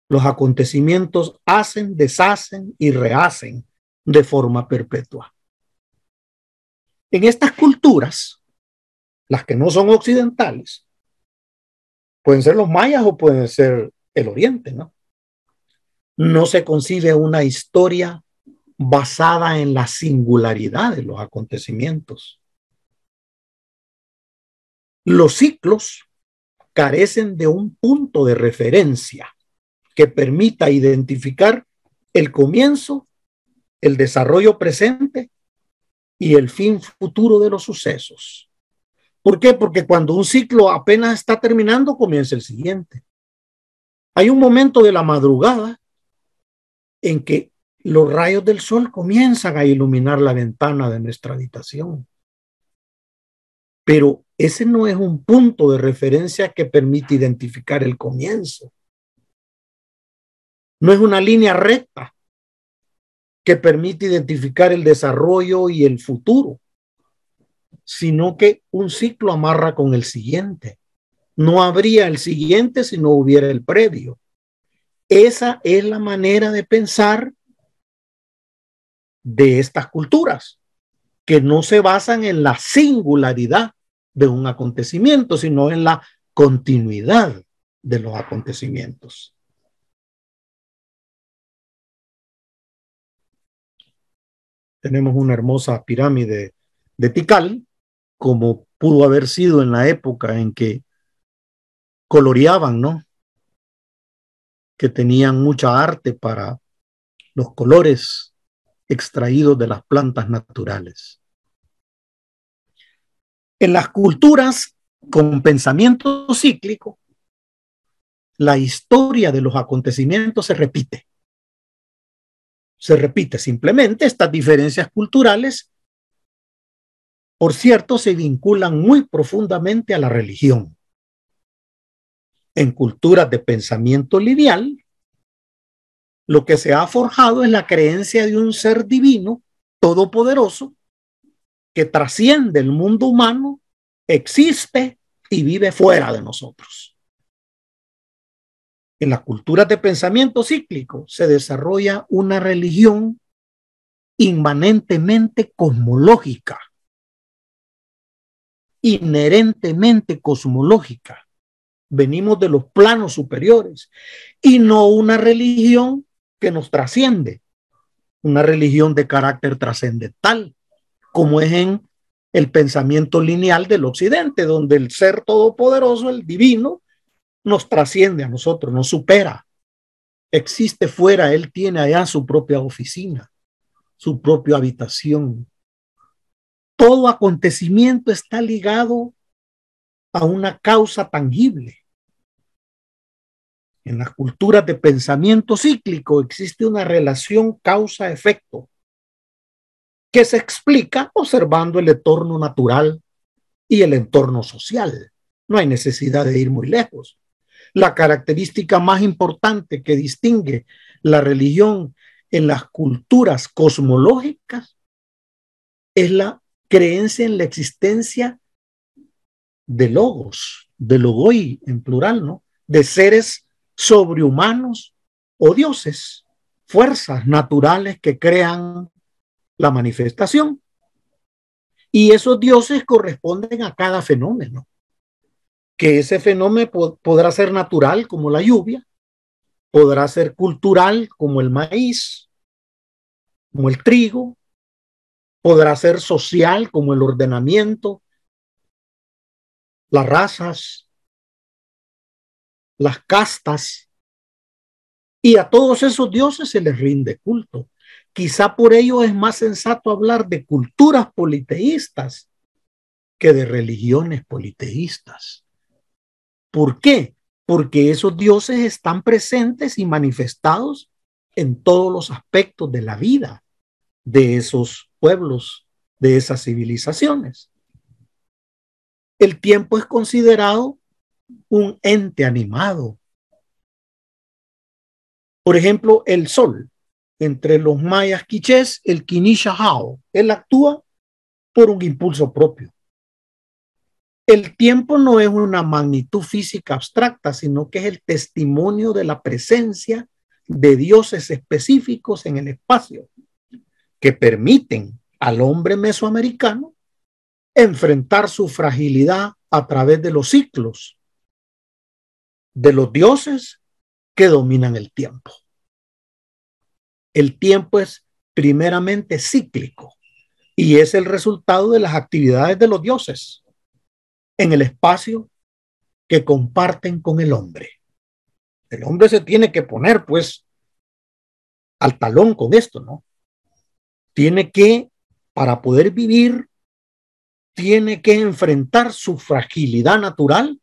Los acontecimientos hacen, deshacen y rehacen de forma perpetua. En estas culturas, las que no son occidentales, pueden ser los mayas o pueden ser el oriente, ¿no? No se concibe una historia basada en la singularidad de los acontecimientos. Los ciclos carecen de un punto de referencia que permita identificar el comienzo, el desarrollo presente y el fin futuro de los sucesos. ¿Por qué? Porque cuando un ciclo apenas está terminando, comienza el siguiente. Hay un momento de la madrugada en que los rayos del sol comienzan a iluminar la ventana de nuestra habitación. Pero ese no es un punto de referencia que permite identificar el comienzo. No es una línea recta que permite identificar el desarrollo y el futuro, sino que un ciclo amarra con el siguiente. No habría el siguiente si no hubiera el previo. Esa es la manera de pensar de estas culturas, que no se basan en la singularidad de un acontecimiento, sino en la continuidad de los acontecimientos. Tenemos una hermosa pirámide de Tikal, como pudo haber sido en la época en que coloreaban, ¿no? Que tenían mucha arte para los colores extraídos de las plantas naturales. En las culturas con pensamiento cíclico, la historia de los acontecimientos se repite. Se repite simplemente. Estas diferencias culturales, por cierto, se vinculan muy profundamente a la religión. En culturas de pensamiento lineal, lo que se ha forjado es la creencia de un ser divino, todopoderoso, que trasciende el mundo humano, existe y vive fuera de nosotros. En las culturas de pensamiento cíclico se desarrolla una religión inmanentemente cosmológica, inherentemente cosmológica. Venimos de los planos superiores y no una religión que nos trasciende, una religión de carácter trascendental, como es en el pensamiento lineal del occidente, donde el ser todopoderoso, el divino, nos trasciende a nosotros, nos supera. Existe fuera, Él tiene allá su propia oficina, su propia habitación. Todo acontecimiento está ligado a una causa tangible. En las culturas de pensamiento cíclico existe una relación causa-efecto que se explica observando el entorno natural y el entorno social. No hay necesidad de ir muy lejos. La característica más importante que distingue la religión en las culturas cosmológicas es la creencia en la existencia de logos, de logoi en plural, ¿no? De seres sobrehumanos o dioses, fuerzas naturales que crean la manifestación. Y esos dioses corresponden a cada fenómeno. Que ese fenómeno podrá ser natural como la lluvia, podrá ser cultural como el maíz, como el trigo, podrá ser social como el ordenamiento, las razas, las castas, y a todos esos dioses se les rinde culto. Quizá por ello es más sensato hablar de culturas politeístas que de religiones politeístas. ¿Por qué? Porque esos dioses están presentes y manifestados en todos los aspectos de la vida de esos pueblos, de esas civilizaciones. El tiempo es considerado un ente animado. Por ejemplo, el sol. Entre los mayas quichés, el Quinishahao, él actúa por un impulso propio. El tiempo no es una magnitud física abstracta, sino que es el testimonio de la presencia de dioses específicos en el espacio que permiten al hombre mesoamericano enfrentar su fragilidad a través de los ciclos de los dioses que dominan el tiempo. El tiempo es primeramente cíclico y es el resultado de las actividades de los dioses en el espacio que comparten con el hombre. El hombre se tiene que poner, pues, al talón con esto, ¿no? Tiene que, para poder vivir, tiene que enfrentar su fragilidad natural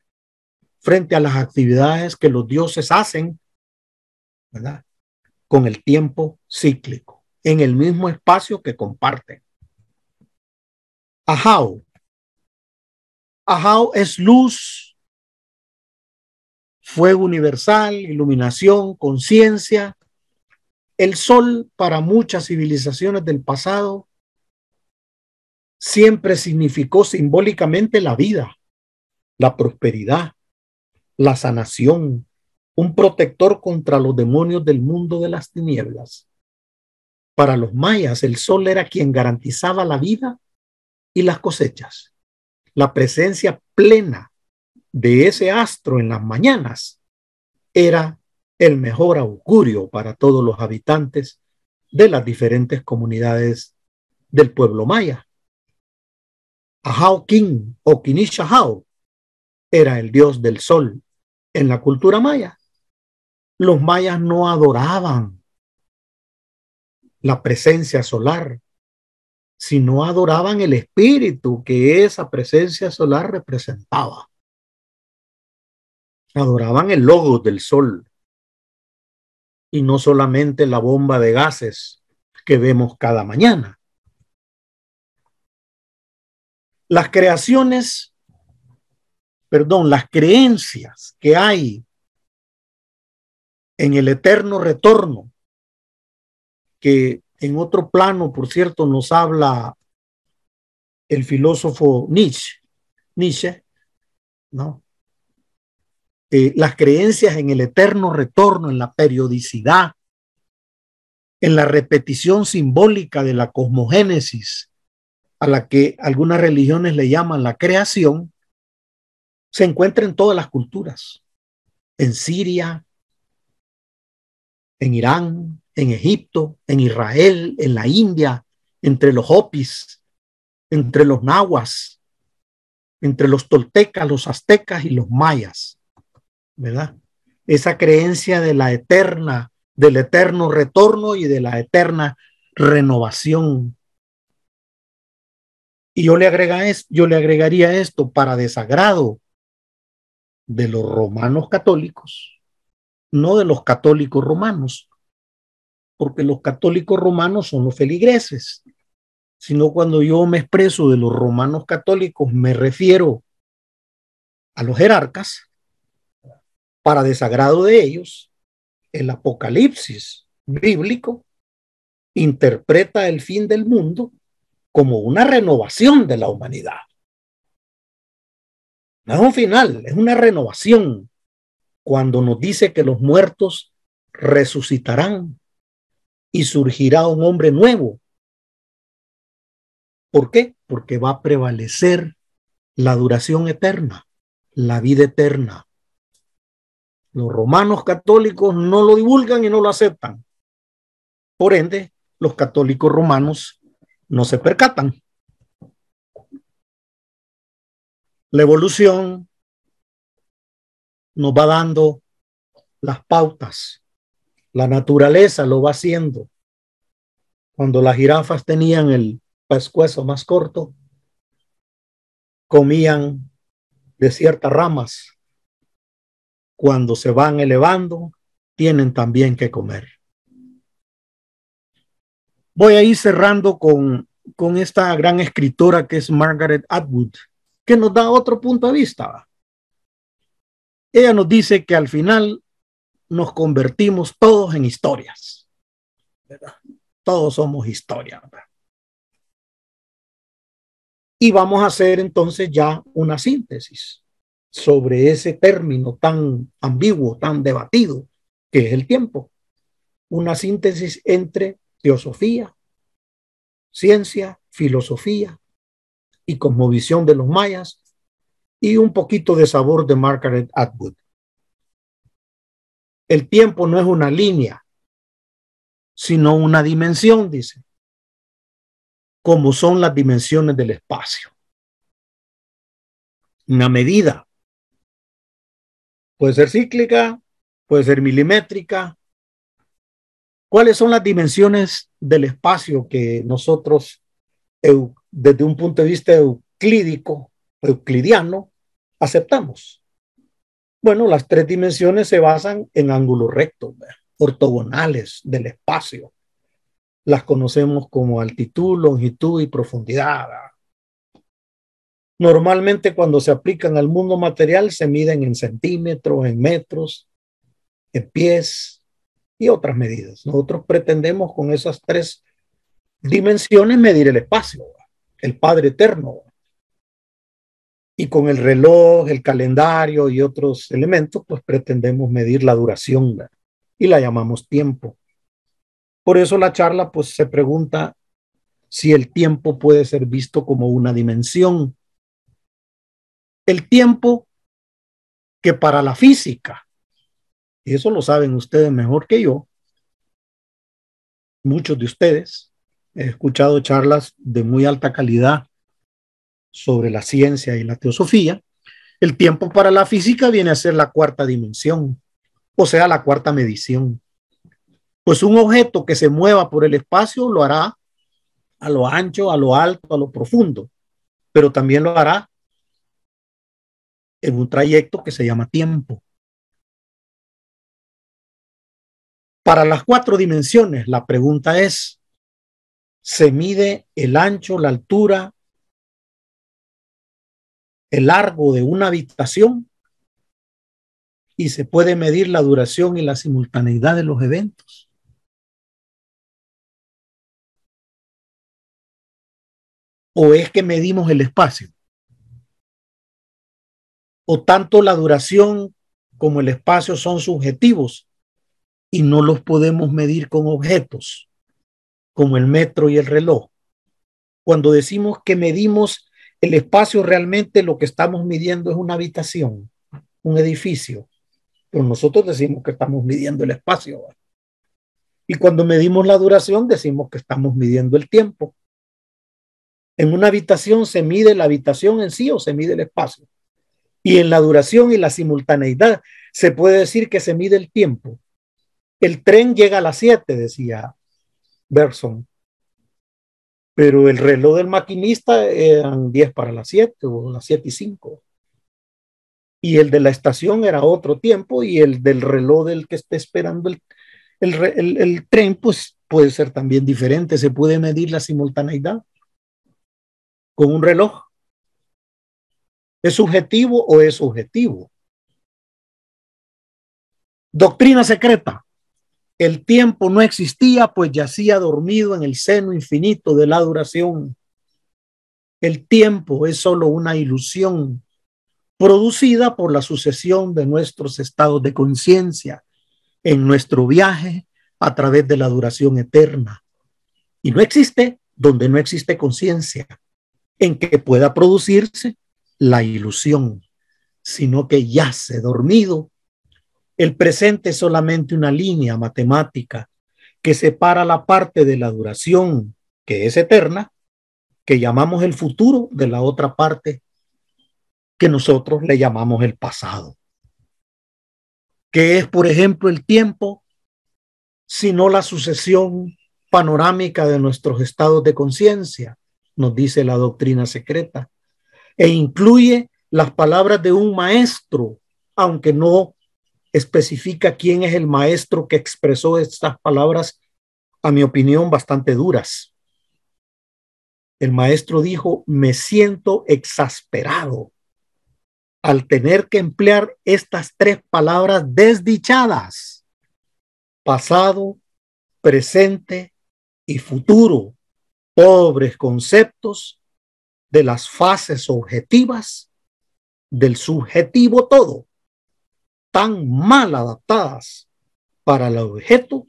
frente a las actividades que los dioses hacen, ¿verdad? Con el tiempo cíclico, en el mismo espacio que comparten. Ahau. Ahau es luz, fuego universal, iluminación, conciencia. El sol para muchas civilizaciones del pasado siempre significó simbólicamente la vida, la prosperidad, la sanación, un protector contra los demonios del mundo de las tinieblas. Para los mayas, el sol era quien garantizaba la vida y las cosechas. La presencia plena de ese astro en las mañanas era el mejor augurio para todos los habitantes de las diferentes comunidades del pueblo maya. Ahau King o Quinishahao era el dios del sol en la cultura maya. Los mayas no adoraban la presencia solar, sino adoraban el espíritu que esa presencia solar representaba. Adoraban el logos del sol y no solamente la bomba de gases que vemos cada mañana. Las creencias que hay en el eterno retorno, que en otro plano, por cierto, nos habla el filósofo Nietzsche, ¿no? Las creencias en el eterno retorno, en la periodicidad, en la repetición simbólica de la cosmogénesis, a la que algunas religiones le llaman la creación, se encuentra en todas las culturas, en Siria, en Irán, en Egipto, en Israel, en la India, entre los Hopis, entre los nahuas, entre los toltecas, los aztecas y los mayas. ¿verdad? Esa creencia de la eterna, del eterno retorno y de la eterna renovación. Y yo le agregaría esto para desagrado de los romanos católicos, no de los católicos romanos, porque los católicos romanos son los feligreses, sino cuando yo me expreso de los romanos católicos me refiero a los jerarcas. Para desagrado de ellos, el Apocalipsis bíblico interpreta el fin del mundo como una renovación de la humanidad. No es un final, es una renovación. Cuando nos dice que los muertos resucitarán y surgirá un hombre nuevo. ¿Por qué? Porque va a prevalecer la duración eterna, la vida eterna. Los romanos católicos no lo divulgan y no lo aceptan. Por ende, los católicos romanos no se percatan. La evolución nos va dando las pautas. La naturaleza lo va haciendo. Cuando las jirafas tenían el pescuezo más corto, comían de ciertas ramas. Cuando se van elevando, tienen también que comer. Voy a ir cerrando con esta gran escritora que es Margaret Atwood, que nos da otro punto de vista. Ella nos dice que al final nos convertimos todos en historias, ¿verdad? Todos somos historia, ¿verdad? Y vamos a hacer entonces ya una síntesis sobre ese término tan ambiguo, tan debatido, que es el tiempo. Una síntesis entre teosofía, ciencia, filosofía y cosmovisión de los mayas y un poquito de sabor de Margaret Atwood. El tiempo no es una línea, sino una dimensión, dice, como son las dimensiones del espacio. Una medida puede ser cíclica, puede ser milimétrica. ¿Cuáles son las dimensiones del espacio que nosotros, desde un punto de vista euclidiano, aceptamos? Bueno, las tres dimensiones se basan en ángulos rectos, ortogonales del espacio. Las conocemos como altitud, longitud y profundidad. Normalmente cuando se aplican al mundo material se miden en centímetros, en metros, en pies y otras medidas. Nosotros pretendemos con esas tres dimensiones medir el espacio, el Padre Eterno. Y con el reloj, el calendario y otros elementos, pues pretendemos medir la duración y la llamamos tiempo. Por eso la charla pues se pregunta si el tiempo puede ser visto como una dimensión. El tiempo que para la física, y eso lo saben ustedes mejor que yo, muchos de ustedes, he escuchado charlas de muy alta calidad sobre la ciencia y la teosofía. El tiempo para la física viene a ser la cuarta dimensión, o sea, la cuarta medición. Pues un objeto que se mueva por el espacio lo hará a lo ancho, a lo alto, a lo profundo, pero también lo hará en un trayecto que se llama tiempo. Para las cuatro dimensiones, la pregunta es, ¿se mide el ancho, la altura, el largo de una habitación? ¿Y se puede medir la duración y la simultaneidad de los eventos? ¿O es que medimos el espacio? ¿O tanto la duración como el espacio son subjetivos y no los podemos medir con objetos como el metro y el reloj? Cuando decimos que medimos el espacio, realmente lo que estamos midiendo es una habitación, un edificio, pero nosotros decimos que estamos midiendo el espacio. Y cuando medimos la duración, decimos que estamos midiendo el tiempo. En una habitación se mide la habitación en sí o se mide el espacio. Y en la duración y la simultaneidad se puede decir que se mide el tiempo. El tren llega a las 7, decía Bergson, pero el reloj del maquinista eran 10 para las 7 o las 7:05. Y el de la estación era otro tiempo, y el del reloj del que esté esperando el tren, pues puede ser también diferente. Se puede medir la simultaneidad con un reloj. ¿Es subjetivo o es objetivo? Doctrina secreta. El tiempo no existía, pues yacía dormido en el seno infinito de la duración. El tiempo es solo una ilusión producida por la sucesión de nuestros estados de conciencia en nuestro viaje a través de la duración eterna. Y no existe donde no existe conciencia en que pueda producirse la ilusión, sino que yace dormido. El presente es solamente una línea matemática que separa la parte de la duración, que es eterna, que llamamos el futuro, de la otra parte que nosotros le llamamos el pasado. ¿Qué es, por ejemplo, el tiempo, sino la sucesión panorámica de nuestros estados de conciencia? Nos dice la doctrina secreta, e incluye las palabras de un maestro, aunque no especifica quién es el maestro que expresó estas palabras, a mi opinión, bastante duras. El maestro dijo: me siento exasperado al tener que emplear estas 3 palabras desdichadas: pasado, presente y futuro, pobres conceptos de las fases objetivas del subjetivo todo, tan mal adaptadas para el objeto,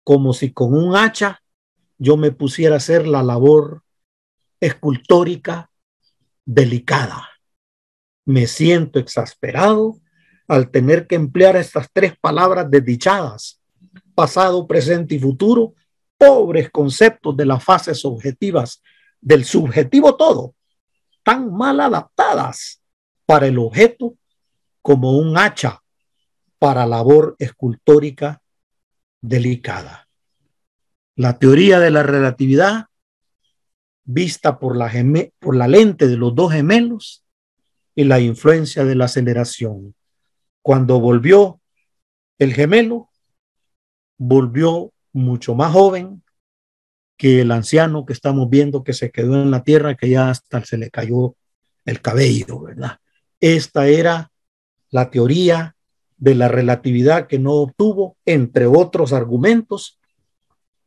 como si con un hacha yo me pusiera a hacer la labor escultórica delicada. Me siento exasperado al tener que emplear estas 3 palabras desdichadas: pasado, presente y futuro, pobres conceptos de las fases objetivas del subjetivo todo, tan mal adaptadas para el objeto como un hacha para labor escultórica delicada. La teoría de la relatividad, vista por la lente de los 2 gemelos, y la influencia de la aceleración. Cuando volvió el gemelo, volvió mucho más joven que el anciano que estamos viendo que se quedó en la tierra, que ya hasta se le cayó el cabello, ¿verdad? Esta era la teoría de la relatividad que no obtuvo, entre otros argumentos,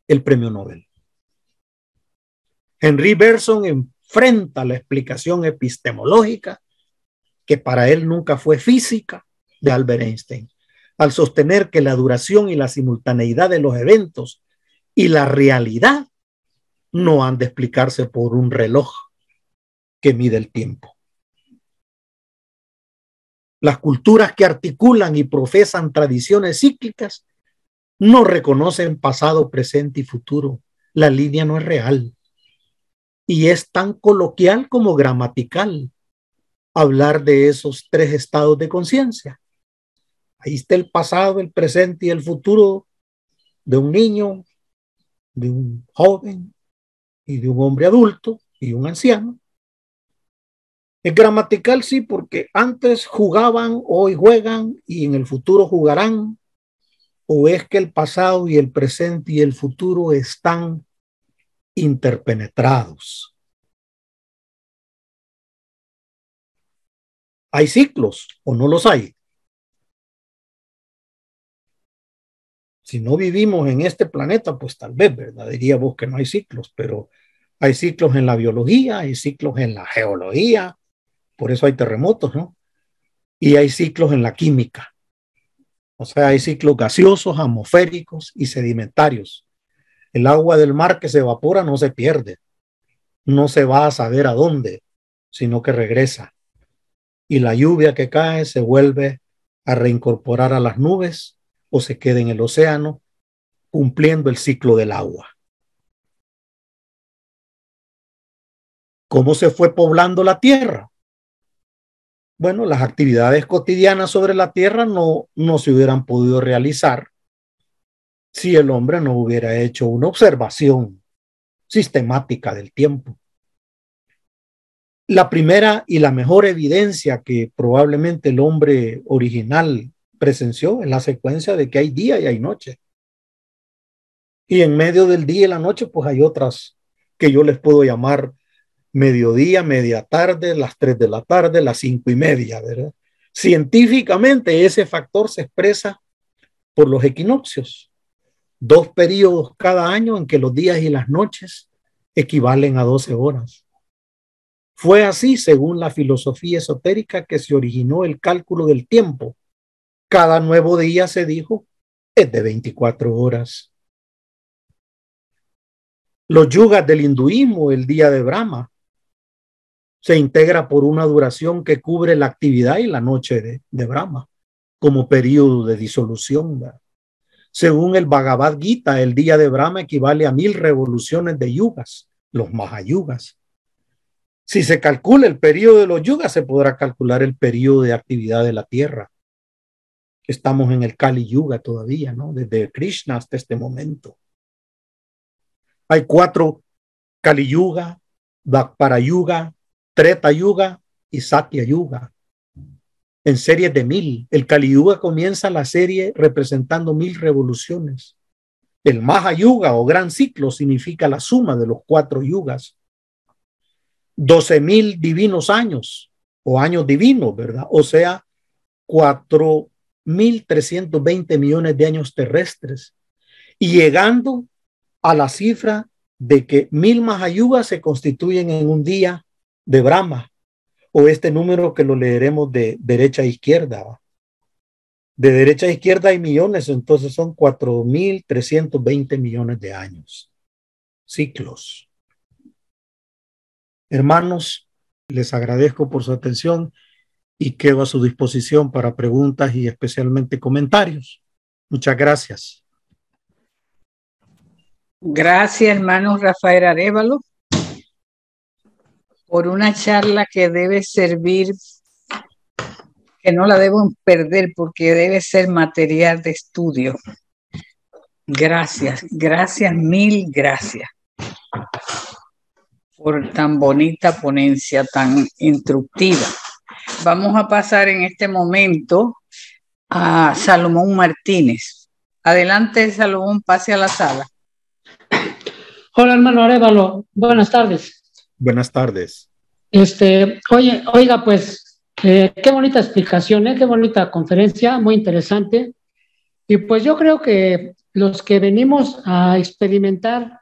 el premio Nobel. Henry Bergson enfrenta la explicación epistemológica, que para él nunca fue física, de Albert Einstein, al sostener que la duración y la simultaneidad de los eventos y la realidad no han de explicarse por un reloj que mide el tiempo. Las culturas que articulan y profesan tradiciones cíclicas no reconocen pasado, presente y futuro. La línea no es real y es tan coloquial como gramatical hablar de esos 3 estados de conciencia. Ahí está el pasado, el presente y el futuro de un niño, de un joven y de un hombre adulto y un anciano. Es gramatical, sí, porque antes jugaban, hoy juegan y en el futuro jugarán. ¿O es que el pasado y el presente y el futuro están interpenetrados? ¿Hay ciclos o no los hay? Si no vivimos en este planeta, pues tal vez, ¿verdad? Diríamos que no hay ciclos, pero hay ciclos en la biología, hay ciclos en la geología, por eso hay terremotos, ¿no? Y hay ciclos en la química. O sea, hay ciclos gaseosos, atmosféricos y sedimentarios. El agua del mar que se evapora no se pierde, no se va a saber a dónde, sino que regresa. Y la lluvia que cae se vuelve a reincorporar a las nubes o se queda en el océano, cumpliendo el ciclo del agua. ¿Cómo se fue poblando la tierra? bueno, las actividades cotidianas sobre la Tierra no se hubieran podido realizar si el hombre no hubiera hecho una observación sistemática del tiempo. La primera y la mejor evidencia que probablemente el hombre original presenció es la secuencia de que hay día y hay noche. Y en medio del día y la noche, pues hay otras que yo les puedo llamar mediodía, media tarde, las 3 de la tarde, las 5:30, ¿verdad? Científicamente ese factor se expresa por los equinoccios, 2 periodos cada año en que los días y las noches equivalen a 12 horas. Fue así, según la filosofía esotérica, que se originó el cálculo del tiempo. Cada nuevo día, se dijo, es de 24 horas. Los yugas del hinduismo, el día de Brahma, se integra por una duración que cubre la actividad y la noche de Brahma, como periodo de disolución, ¿verdad? Según el Bhagavad Gita, el día de Brahma equivale a 1000 revoluciones de yugas, los Mahayugas. Si se calcula el periodo de los yugas, se podrá calcular el periodo de actividad de la Tierra. Estamos en el Kali Yuga todavía, ¿no? Desde Krishna hasta este momento. Hay 4 Kali Yuga, Dvapara Yuga, Treta Yuga y Satya Yuga. En series de 1000. El Kali Yuga comienza la serie representando 1000 revoluciones. El Mahayuga o gran ciclo significa la suma de los 4 yugas. 12,000 divinos años o años divinos, ¿verdad? O sea, 4,320 millones de años terrestres. Y llegando a la cifra de que 1000 Mahayugas se constituyen en un día de Brahma, o este número que lo leeremos de derecha a izquierda. De derecha a izquierda hay millones, entonces son 4,320 millones de años. Ciclos. Hermanos, les agradezco por su atención y quedo a su disposición para preguntas y especialmente comentarios. Muchas gracias. Gracias, hermano Rafael Arévalo, por una charla que debe servir, que no la debo perder porque debe ser material de estudio. Gracias, gracias, mil gracias por tan bonita ponencia, tan instructiva. Vamos a pasar en este momento a Salomón Martínez. Adelante, Salomón, pase a la sala. Hola, hermano Arévalo. Buenas tardes. Buenas tardes. Oiga, pues, qué bonita explicación, qué bonita conferencia, muy interesante. Y pues yo creo que los que venimos a experimentar,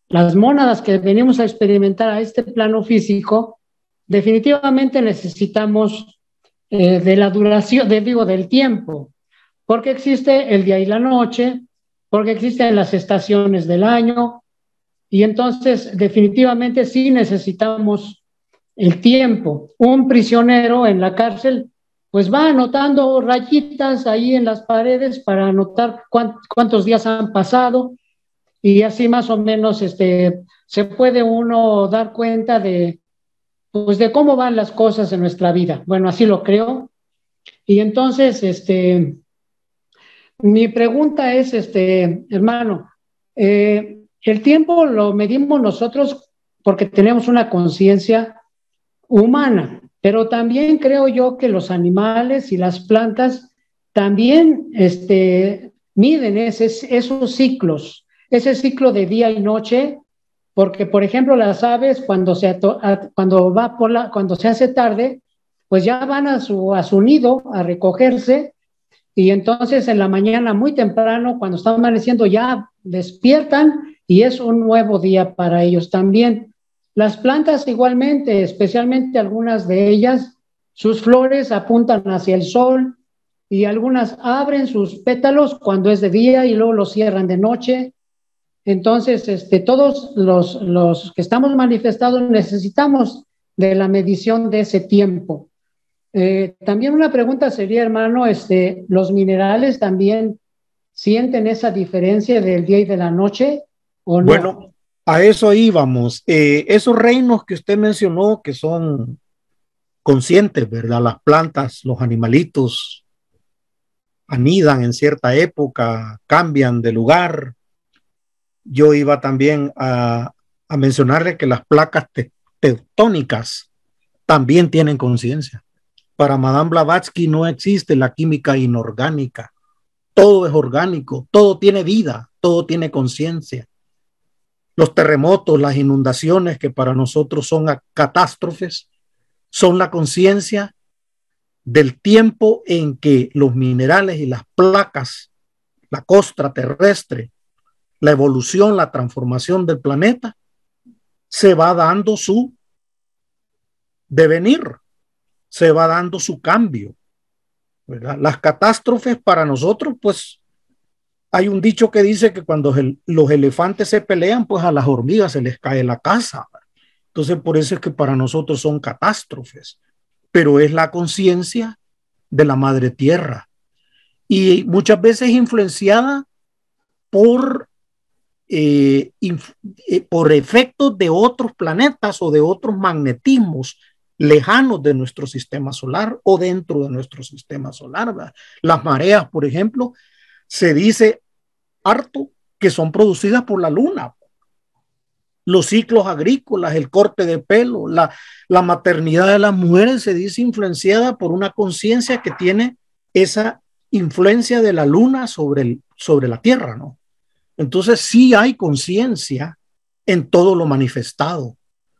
las mónadas que venimos a experimentar a este plano físico, definitivamente necesitamos de la duración, del tiempo, porque existe el día y la noche, porque existen las estaciones del año, y entonces definitivamente sí necesitamos el tiempo. Un prisionero en la cárcel pues va anotando rayitas ahí en las paredes para anotar cuántos días han pasado, y así más o menos se puede uno dar cuenta de cómo van las cosas en nuestra vida. Bueno, así lo creo. Y entonces, mi pregunta es, hermano, el tiempo lo medimos nosotros porque tenemos una conciencia humana, pero también creo yo que los animales y las plantas también miden esos ciclos, ese ciclo de día y noche, porque por ejemplo las aves cuando se hace tarde, pues ya van a su nido a recogerse, y entonces en la mañana muy temprano, cuando está amaneciendo, ya despiertan y es un nuevo día para ellos también. Las plantas igualmente, especialmente algunas de ellas, sus flores apuntan hacia el sol, y algunas abren sus pétalos cuando es de día y luego los cierran de noche. Entonces, todos los que estamos manifestados necesitamos de la medición de ese tiempo. También una pregunta sería, hermano, ¿los minerales también sienten esa diferencia del día y de la noche o no? Bueno, a eso íbamos. Esos reinos que usted mencionó, que son conscientes, ¿verdad? Las plantas, los animalitos anidan en cierta época, cambian de lugar. Yo iba también a mencionarle que las placas tectónicas también tienen conciencia. Para Madame Blavatsky no existe la química inorgánica. Todo es orgánico, todo tiene vida, todo tiene conciencia. Los terremotos, las inundaciones que para nosotros son catástrofes, son la conciencia del tiempo en que los minerales y las placas, la costra terrestre, la evolución, la transformación del planeta, se va dando su devenir, se va dando su cambio, ¿verdad? Las catástrofes para nosotros, pues hay un dicho que dice que cuando los elefantes se pelean, pues a las hormigas se les cae la casa. Entonces, por eso es que para nosotros son catástrofes, pero es la conciencia de la madre tierra y muchas veces influenciada por, por efectos de otros planetas o de otros magnetismos lejanos de nuestro sistema solar o dentro de nuestro sistema solar, ¿verdad? Las mareas, por ejemplo, se dice harto que son producidas por la luna. Los ciclos agrícolas, el corte de pelo, la maternidad de las mujeres se dice influenciada por una conciencia que tiene esa influencia de la luna sobre la tierra, ¿no? Entonces sí hay conciencia en todo lo manifestado,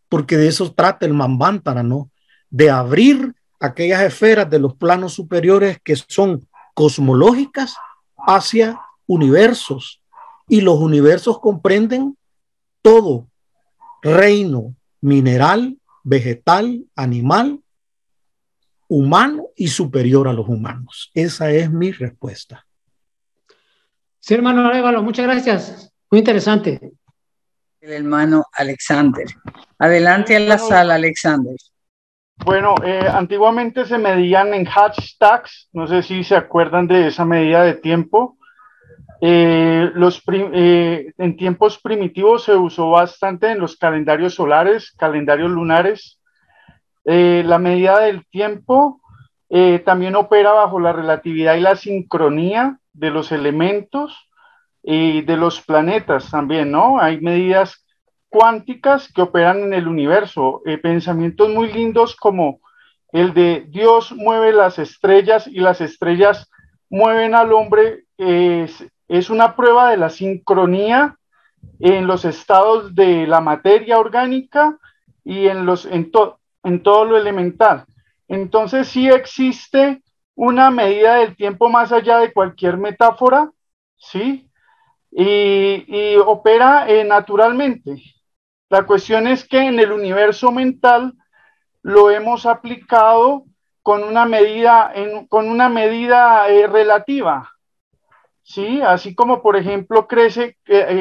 porque de eso trata el Manvantara, ¿no? De abrir aquellas esferas de los planos superiores que son cosmológicas hacia universos, y los universos comprenden todo reino mineral, vegetal, animal, humano y superior a los humanos. Esa es mi respuesta. Sí, hermano Arévalo, muchas gracias. Muy interesante. El hermano Alexander. Adelante a la sala, Alexander. Bueno, antiguamente se medían en hashtags, no sé si se acuerdan de esa medida de tiempo. En tiempos primitivos se usó bastante en los calendarios solares, calendarios lunares. La medida del tiempo también opera bajo la relatividad y la sincronía de los elementos y de los planetas también, ¿no? Hay medidas cuánticas que operan en el universo, pensamientos muy lindos como el de Dios mueve las estrellas y las estrellas mueven al hombre, es una prueba de la sincronía en los estados de la materia orgánica y en todo lo elemental. Entonces sí existe una medida del tiempo más allá de cualquier metáfora, ¿sí? Y opera naturalmente. La cuestión es que en el universo mental lo hemos aplicado con una medida, relativa, ¿sí? Así como, por ejemplo, crece,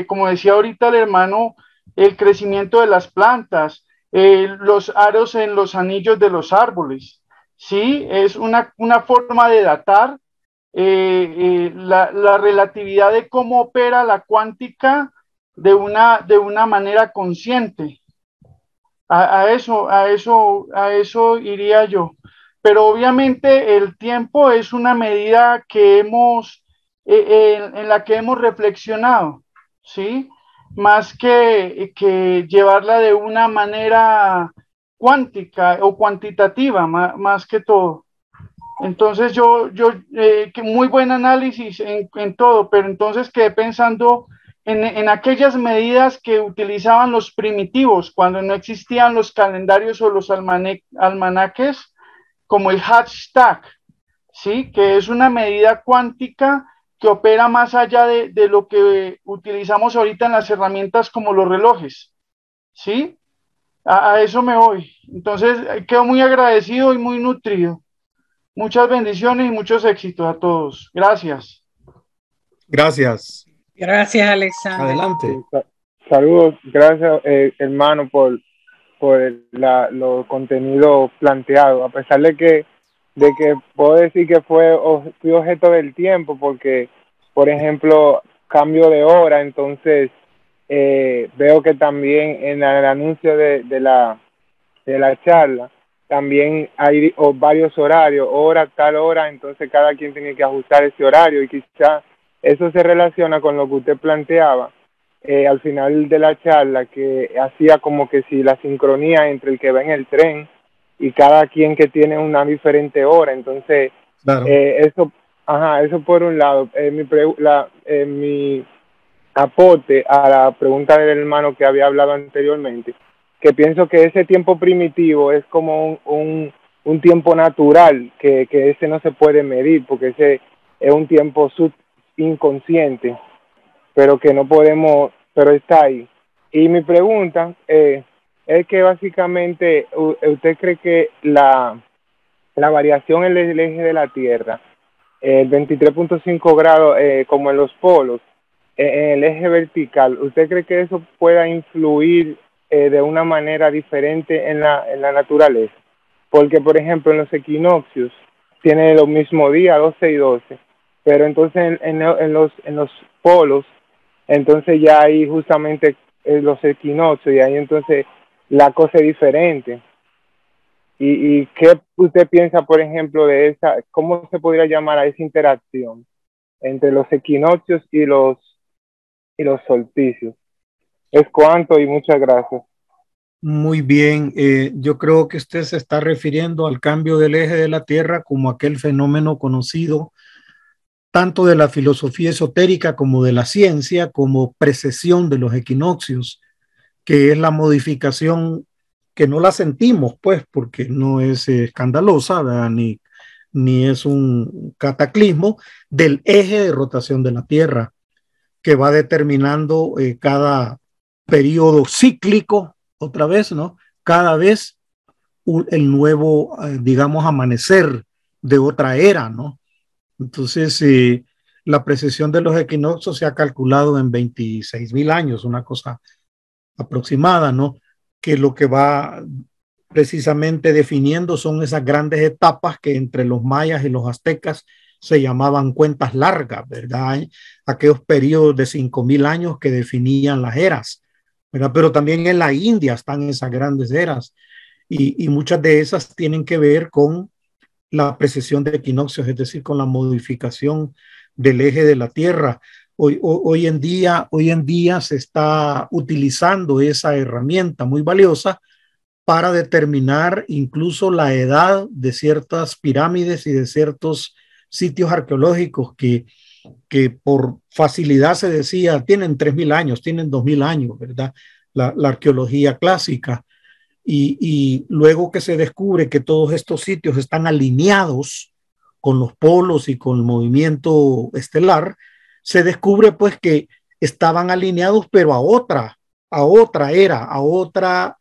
como decía ahorita el hermano, el crecimiento de las plantas, los aros en los anillos de los árboles, ¿sí? Es una forma de datar la relatividad de cómo opera la cuántica de una manera consciente. A eso iría yo. Pero obviamente el tiempo es una medida que en la que hemos reflexionado, ¿sí? Más que llevarla de una manera cuántica o cuantitativa, más que todo. Entonces que muy buen análisis en todo, pero entonces quedé pensando en aquellas medidas que utilizaban los primitivos cuando no existían los calendarios o los almanaques, como el hashtag, ¿sí? Que es una medida cuántica que opera más allá de lo que utilizamos ahorita en las herramientas como los relojes, ¿sí? A eso me voy. Entonces quedo muy agradecido y muy nutrido. Muchas bendiciones y muchos éxitos a todos. Gracias. Gracias. Gracias, Alexander. Adelante. Saludos, gracias hermano por los contenidos planteados, a pesar de que puedo decir que fui objeto del tiempo, porque, por ejemplo, cambio de hora, entonces veo que también en el anuncio de la charla también hay varios horarios, hora, tal hora, entonces cada quien tiene que ajustar ese horario y quizá eso se relaciona con lo que usted planteaba al final de la charla, que hacía como que si la sincronía entre el que va en el tren y cada quien que tiene una diferente hora, entonces Claro. eso por un lado. Mi aporte a la pregunta del hermano que había hablado anteriormente, que pienso que ese tiempo primitivo es como un tiempo natural, que ese no se puede medir, porque ese es un tiempo inconsciente, pero que no podemos, pero está ahí. Y mi pregunta es que básicamente usted cree que la variación en el eje de la Tierra, el 23.5 grados como en los polos, en el eje vertical, ¿usted cree que eso pueda influir de una manera diferente en la naturaleza? Porque, por ejemplo, en los equinoccios tiene los mismos días, 12 y 12, pero entonces en los polos, entonces ya hay justamente los equinoccios y ahí entonces la cosa es diferente. ¿Y qué usted piensa, por ejemplo, de cómo se podría llamar a esa interacción entre los equinoccios y los solsticios? Es cuanto y muchas gracias. Muy bien, yo creo que usted se está refiriendo al cambio del eje de la Tierra como aquel fenómeno conocido tanto de la filosofía esotérica como de la ciencia como precesión de los equinoccios, que es la modificación que no la sentimos, pues, porque no es escandalosa, ¿verdad? Ni es un cataclismo del eje de rotación de la Tierra, que va determinando cada periodo cíclico, otra vez, ¿no? Cada vez el nuevo, digamos, amanecer de otra era, ¿no? Entonces, la precesión de los equinoccios se ha calculado en 26.000 años, una cosa aproximada, ¿no? Que lo que va precisamente definiendo son esas grandes etapas que entre los mayas y los aztecas se llamaban cuentas largas, ¿verdad? Aquellos periodos de 5.000 años que definían las eras, ¿verdad? Pero también en la India están esas grandes eras y muchas de esas tienen que ver con la precesión de equinoccios, es decir, con la modificación del eje de la Tierra. Hoy en día se está utilizando esa herramienta muy valiosa para determinar incluso la edad de ciertas pirámides y de ciertos sitios arqueológicos que por facilidad se decía tienen 3.000 años, tienen 2.000 años, ¿verdad? La arqueología clásica. Y luego que se descubre que todos estos sitios están alineados con los polos y con el movimiento estelar, se descubre pues que estaban alineados pero a otra era, a otra,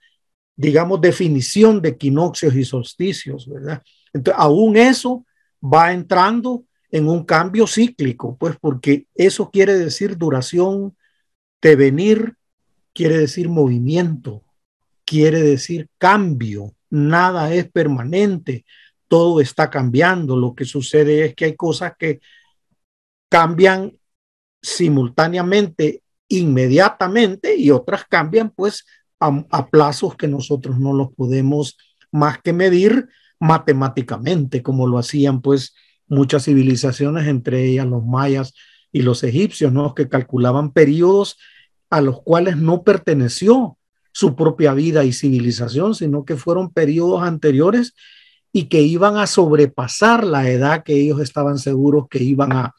digamos, definición de equinoccios y solsticios, ¿verdad? Entonces, aún eso va entrando en un cambio cíclico, pues porque eso quiere decir duración, devenir, quiere decir movimiento, quiere decir cambio, nada es permanente, todo está cambiando. Lo que sucede es que hay cosas que cambian simultáneamente, inmediatamente, y otras cambian pues a plazos que nosotros no los podemos más que medir matemáticamente, como lo hacían pues muchas civilizaciones, entre ellas los mayas y los egipcios, ¿no? Que calculaban periodos a los cuales no perteneció su propia vida y civilización, sino que fueron periodos anteriores y que iban a sobrepasar la edad que ellos estaban seguros que iban a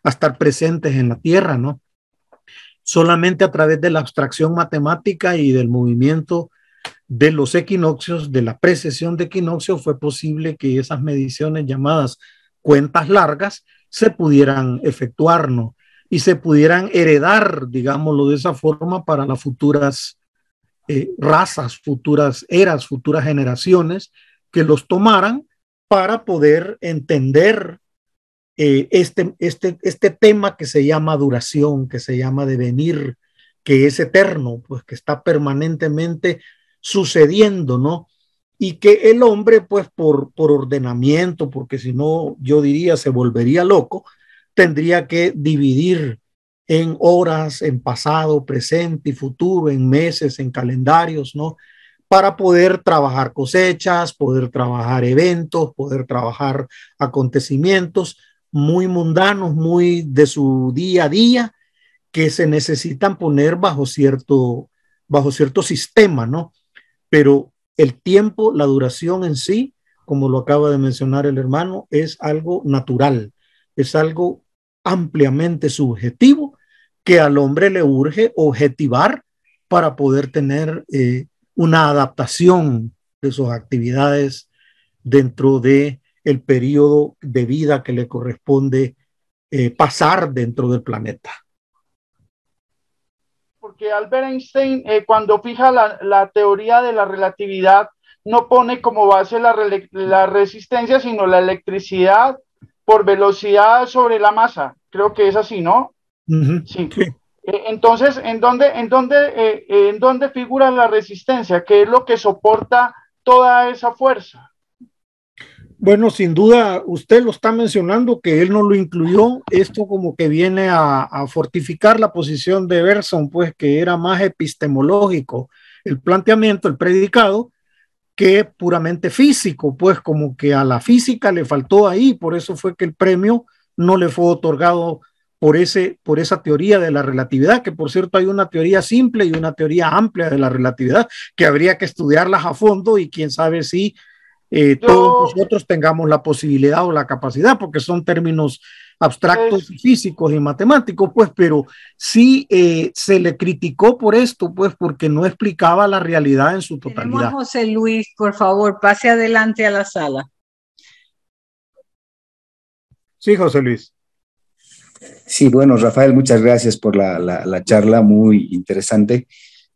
estar presentes en la Tierra, ¿no? Solamente a través de la abstracción matemática y del movimiento de los equinoccios, de la precesión de equinoccios, fue posible que esas mediciones llamadas cuentas largas se pudieran efectuar, ¿no? Y se pudieran heredar, digámoslo de esa forma, para las futuras razas, futuras eras, futuras generaciones que los tomaran para poder entender este tema que se llama duración, que se llama devenir, que es eterno, pues que está permanentemente sucediendo, ¿no? Y que el hombre, pues por ordenamiento, porque si no, yo diría, se volvería loco, tendría que dividir en horas, en pasado, presente y futuro, en meses, en calendarios, ¿no? para poder trabajar cosechas, poder trabajar eventos, poder trabajar acontecimientos muy mundanos, muy de su día a día, que se necesitan poner bajo cierto sistema, ¿no? Pero el tiempo, la duración en sí, como lo acaba de mencionar el hermano, es algo natural, es algo ampliamente subjetivo que al hombre le urge objetivar para poder tener una adaptación de sus actividades dentro de el periodo de vida que le corresponde pasar dentro del planeta. Porque Albert Einstein, cuando fija la teoría de la relatividad, no pone como base la resistencia, sino la electricidad por velocidad sobre la masa. Creo que es así, ¿no? Sí. Sí. Entonces, ¿en dónde figura la resistencia? ¿Qué es lo que soporta toda esa fuerza? Bueno, sin duda, usted lo está mencionando, que él no lo incluyó. Esto como que viene a fortificar la posición de Bergson, pues que era más epistemológico el planteamiento, el predicado, que puramente físico, pues como que a la física le faltó ahí. Por eso fue que el premio no le fue otorgado por esa teoría de la relatividad, que por cierto hay una teoría simple y una teoría amplia de la relatividad, que habría que estudiarlas a fondo y quién sabe si todos nosotros tengamos la posibilidad o la capacidad, porque son términos abstractos, físicos y matemáticos, pues, pero sí se le criticó por esto, pues, porque no explicaba la realidad en su totalidad. Tenemos a José Luis, por favor, pase adelante a la sala. Sí, José Luis. Sí, bueno, Rafael, muchas gracias por la charla, muy interesante.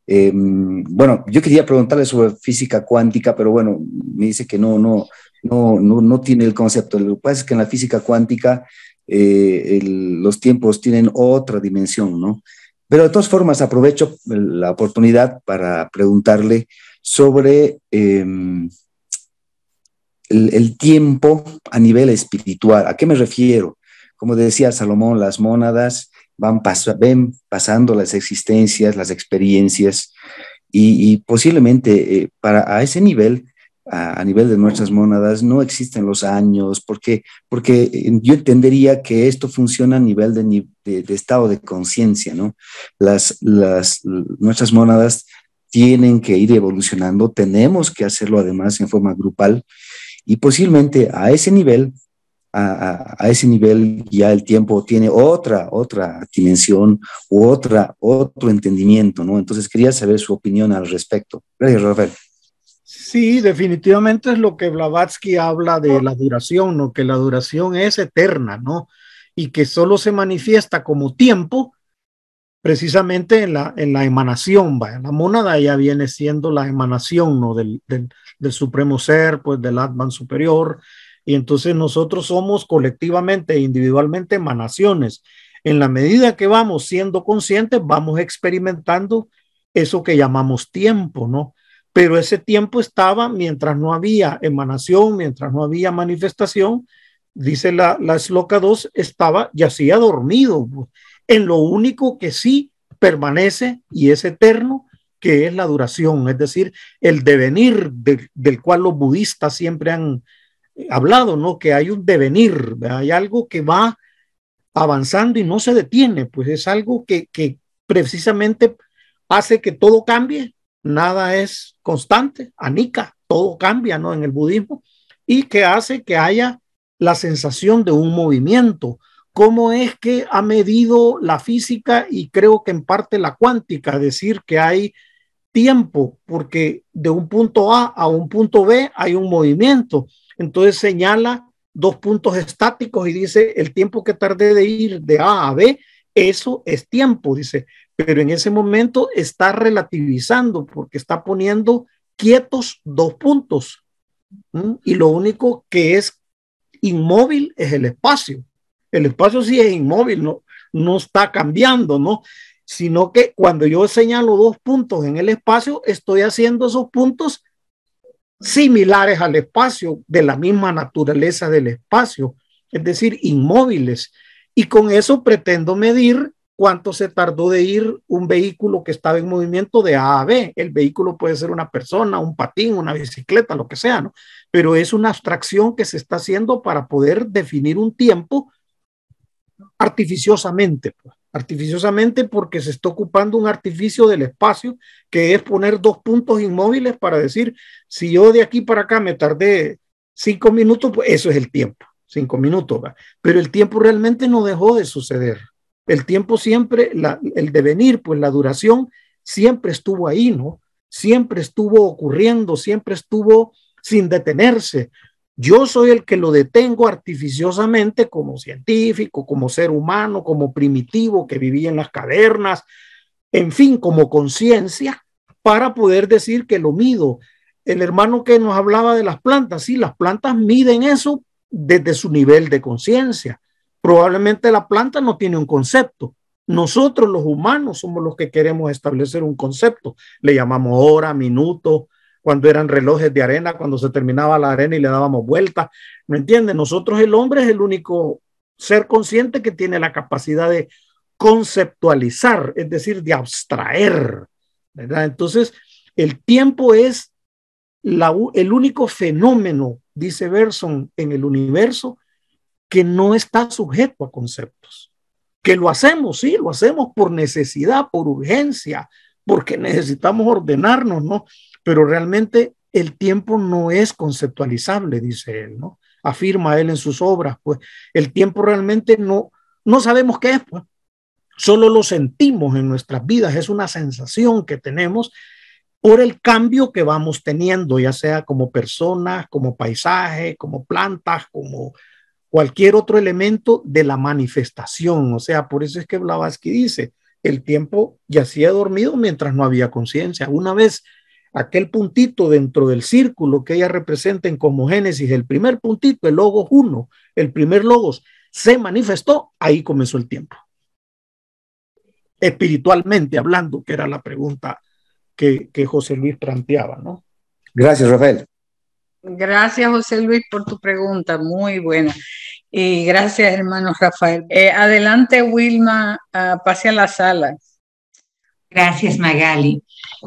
Bueno, yo quería preguntarle sobre física cuántica, pero bueno, me dice que no tiene el concepto. Lo que pasa es que en la física cuántica los tiempos tienen otra dimensión, ¿no? Pero de todas formas aprovecho la oportunidad para preguntarle sobre el tiempo a nivel espiritual. ¿A qué me refiero? Como decía Salomón, las mónadas ven pasando las existencias, las experiencias, y posiblemente a ese nivel, a nivel de nuestras mónadas, no existen los años, porque yo entendería que esto funciona a nivel de estado de conciencia, ¿no? Nuestras mónadas tienen que ir evolucionando, tenemos que hacerlo además en forma grupal, y posiblemente a ese nivel ya el tiempo tiene otra dimensión u otro entendimiento, ¿no? Entonces quería saber su opinión al respecto. Gracias, Rafael. Sí, definitivamente es lo que Blavatsky habla de la duración, ¿no? Que la duración es eterna, ¿no? Y que solo se manifiesta como tiempo precisamente en la emanación, ¿va? La mónada ya viene siendo la emanación, ¿no? del supremo ser, pues del Atman superior. Y entonces nosotros somos colectivamente e individualmente emanaciones. En la medida que vamos siendo conscientes, vamos experimentando eso que llamamos tiempo, ¿no? Pero ese tiempo estaba mientras no había emanación, mientras no había manifestación, dice la Shloka 2, yacía dormido, en lo único que sí permanece y es eterno, que es la duración, es decir, el devenir del cual los budistas siempre han hablado, ¿no? Que hay un devenir, ¿verdad? Hay algo que va avanzando y no se detiene, pues es algo que precisamente hace que todo cambie, nada es constante, anika, todo cambia, ¿no? En el budismo, y que hace que haya la sensación de un movimiento. ¿Cómo es que ha medido la física y creo que en parte la cuántica decir que hay tiempo? Porque de un punto A a un punto B hay un movimiento. Entonces señala dos puntos estáticos y dice el tiempo que tardé de ir de A a B, eso es tiempo, dice, pero en ese momento está relativizando porque está poniendo quietos dos puntos. Y lo único que es inmóvil es el espacio. El espacio sí es inmóvil, no está cambiando, ¿no? Sino que cuando yo señalo dos puntos en el espacio, estoy haciendo esos puntos similares al espacio, de la misma naturaleza del espacio, es decir, inmóviles. Y con eso pretendo medir cuánto se tardó de ir un vehículo que estaba en movimiento de A a B. El vehículo puede ser una persona, un patín, una bicicleta, lo que sea, ¿no? Pero es una abstracción que se está haciendo para poder definir un tiempo artificiosamente, pues. Artificiosamente porque se está ocupando un artificio del espacio, que es poner dos puntos inmóviles para decir, si yo de aquí para acá me tardé 5 minutos, pues eso es el tiempo, 5 minutos, ¿va? Pero el tiempo realmente no dejó de suceder. El tiempo siempre, el devenir, pues la duración siempre estuvo ahí, ¿no? Siempre estuvo ocurriendo, siempre estuvo sin detenerse. Yo soy el que lo detengo artificiosamente como científico, como ser humano, como primitivo que vivía en las cavernas, en fin, como conciencia, para poder decir que lo mido. El hermano que nos hablaba de las plantas, sí, las plantas miden eso desde su nivel de conciencia. Probablemente la planta no tiene un concepto. Nosotros los humanos somos los que queremos establecer un concepto. Le llamamos hora, minuto, cuando eran relojes de arena, cuando se terminaba la arena y le dábamos vuelta. ¿Me entiendes? Nosotros, el hombre, es el único ser consciente que tiene la capacidad de conceptualizar, es decir, de abstraer, ¿verdad? Entonces, el tiempo es el único fenómeno, dice Bergson, en el universo que no está sujeto a conceptos. Que lo hacemos, sí, lo hacemos por necesidad, por urgencia, porque necesitamos ordenarnos, ¿no? Pero realmente el tiempo no es conceptualizable, dice él, ¿no? Afirma él en sus obras, pues el tiempo realmente no sabemos qué es, pues. Solo lo sentimos en nuestras vidas, es una sensación que tenemos por el cambio que vamos teniendo, ya sea como personas, como paisaje, como plantas, como cualquier otro elemento de la manifestación. O sea, por eso es que Blavatsky dice, el tiempo yacía dormido mientras no había conciencia. Una vez aquel puntito dentro del círculo que ella representa en cosmogénesis, el primer puntito, el logos 1, el primer logos, se manifestó, ahí comenzó el tiempo. Espiritualmente hablando, que era la pregunta que José Luis planteaba, ¿no? Gracias, Rafael. Gracias, José Luis, por tu pregunta, muy buena. Y gracias, hermano Rafael. Adelante, Wilma, pase a la sala. Gracias, Magali.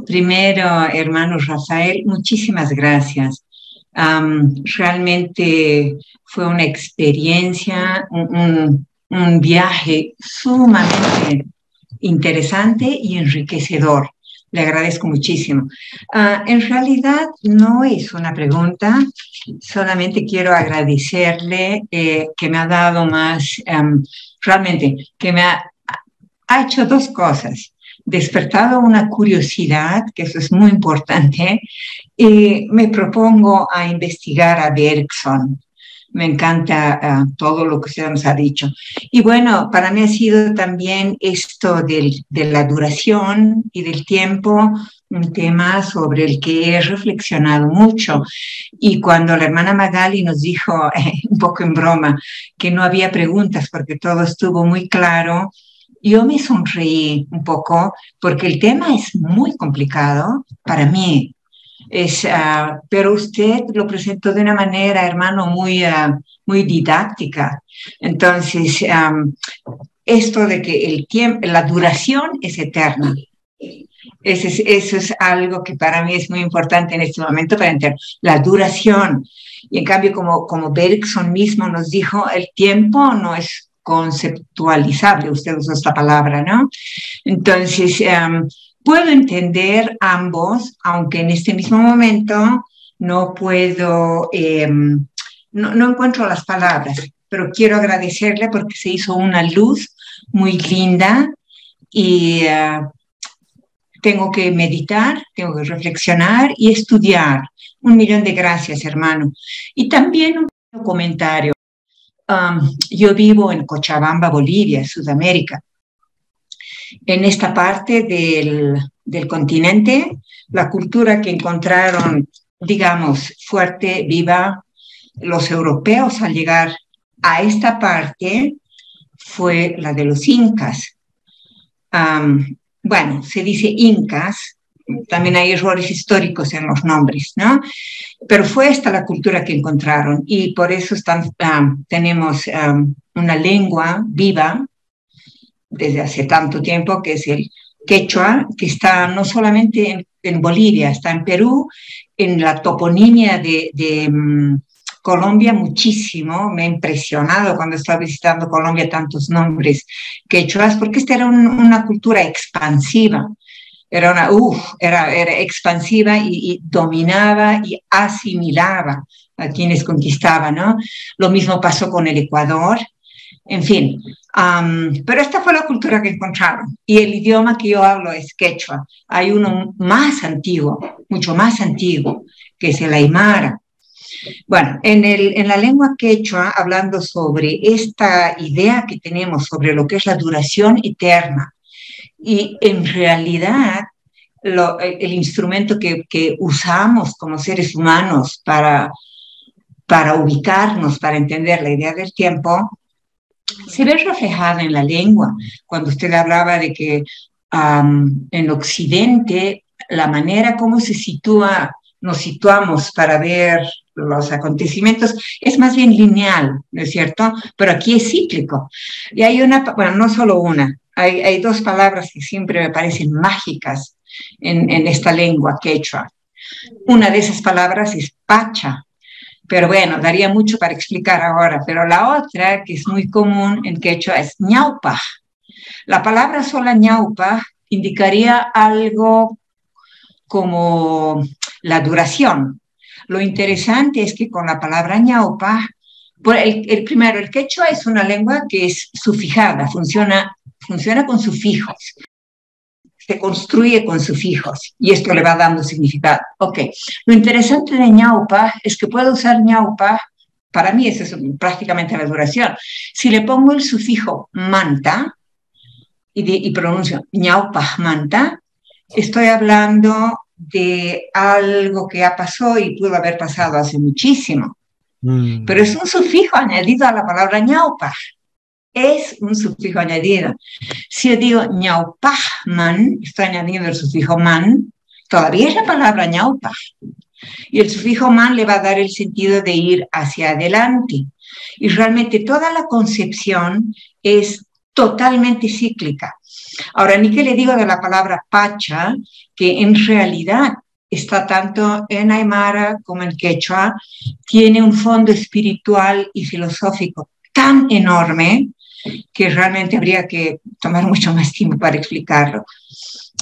Primero, hermano Rafael, muchísimas gracias. Realmente fue una experiencia, un viaje sumamente interesante y enriquecedor. Le agradezco muchísimo. En realidad no es una pregunta, solamente quiero agradecerle que me ha dado más, realmente, que me ha hecho dos cosas. Despertado una curiosidad, que eso es muy importante, y me propongo a investigar a Bergson. Me encanta todo lo que usted nos ha dicho. Y bueno, para mí ha sido también esto de la duración y del tiempo, un tema sobre el que he reflexionado mucho. Y cuando la hermana Magali nos dijo, un poco en broma, que no había preguntas porque todo estuvo muy claro, yo me sonreí un poco porque el tema es muy complicado para mí. Pero usted lo presentó de una manera, hermano, muy didáctica. Entonces, esto de que el tiempo, la duración es eterna. Eso es algo que para mí es muy importante en este momento para entender la duración. Y en cambio, como Bergson mismo nos dijo, el tiempo no es conceptualizable, usted usó esta palabra, ¿no? Entonces, puedo entender ambos, aunque en este mismo momento no puedo, no encuentro las palabras, pero quiero agradecerle porque se hizo una luz muy linda y tengo que meditar, tengo que reflexionar y estudiar. 1.000.000 de gracias, hermano. Y también un comentario. Yo vivo en Cochabamba, Bolivia, Sudamérica. En esta parte del continente, la cultura que encontraron, digamos, fuerte, viva, los europeos al llegar a esta parte fue la de los incas. Bueno, se dice incas, también hay errores históricos en los nombres, ¿no? Pero fue esta la cultura que encontraron y por eso tenemos una lengua viva desde hace tanto tiempo, que es el quechua, que está no solamente en Bolivia, está en Perú, en la toponimia de Colombia muchísimo. Me ha impresionado cuando estaba visitando Colombia tantos nombres quechuas, porque esta era una cultura expansiva. Era expansiva y dominaba y asimilaba a quienes conquistaba, ¿no? Lo mismo pasó con el Ecuador. En fin, pero esta fue la cultura que encontraron. Y el idioma que yo hablo es quechua. Hay uno más antiguo, mucho más antiguo, que es el aymara. Bueno, en la lengua quechua, hablando sobre esta idea que tenemos sobre lo que es la duración eterna, y en realidad el instrumento que usamos como seres humanos para ubicarnos, para entender la idea del tiempo, se ve reflejada en la lengua. Cuando usted hablaba de que en Occidente la manera como nos situamos para ver los acontecimientos es más bien lineal, ¿no es cierto? Pero aquí es cíclico. Y hay bueno, no solo una, hay dos palabras que siempre me parecen mágicas en esta lengua quechua. Una de esas palabras es pacha, pero bueno, daría mucho para explicar ahora. Pero la otra, que es muy común en quechua, es ñaupa. La palabra sola ñaupa indicaría algo como la duración. Lo interesante es que con la palabra ñaupa, primero, el quechua es una lengua que es sufijada, funciona con sufijos. Se construye con sufijos y esto le va dando significado. Ok, lo interesante de ñaupa es que puedo usar ñaupa, para mí eso es prácticamente la duración. Si le pongo el sufijo manta y pronuncio ñaupa manta, estoy hablando de algo que ya pasó y pudo haber pasado hace muchísimo. Pero es un sufijo añadido a la palabra ñaupa. Es un sufijo añadido. Si yo digo ñaupajman, estoy añadiendo el sufijo man, todavía es la palabra ñaupa. Y el sufijo man le va a dar el sentido de ir hacia adelante. Y realmente toda la concepción es totalmente cíclica. Ahora, ni que le digo de la palabra pacha, que en realidad está tanto en aymara como en quechua, tiene un fondo espiritual y filosófico tan enorme que realmente habría que tomar mucho más tiempo para explicarlo.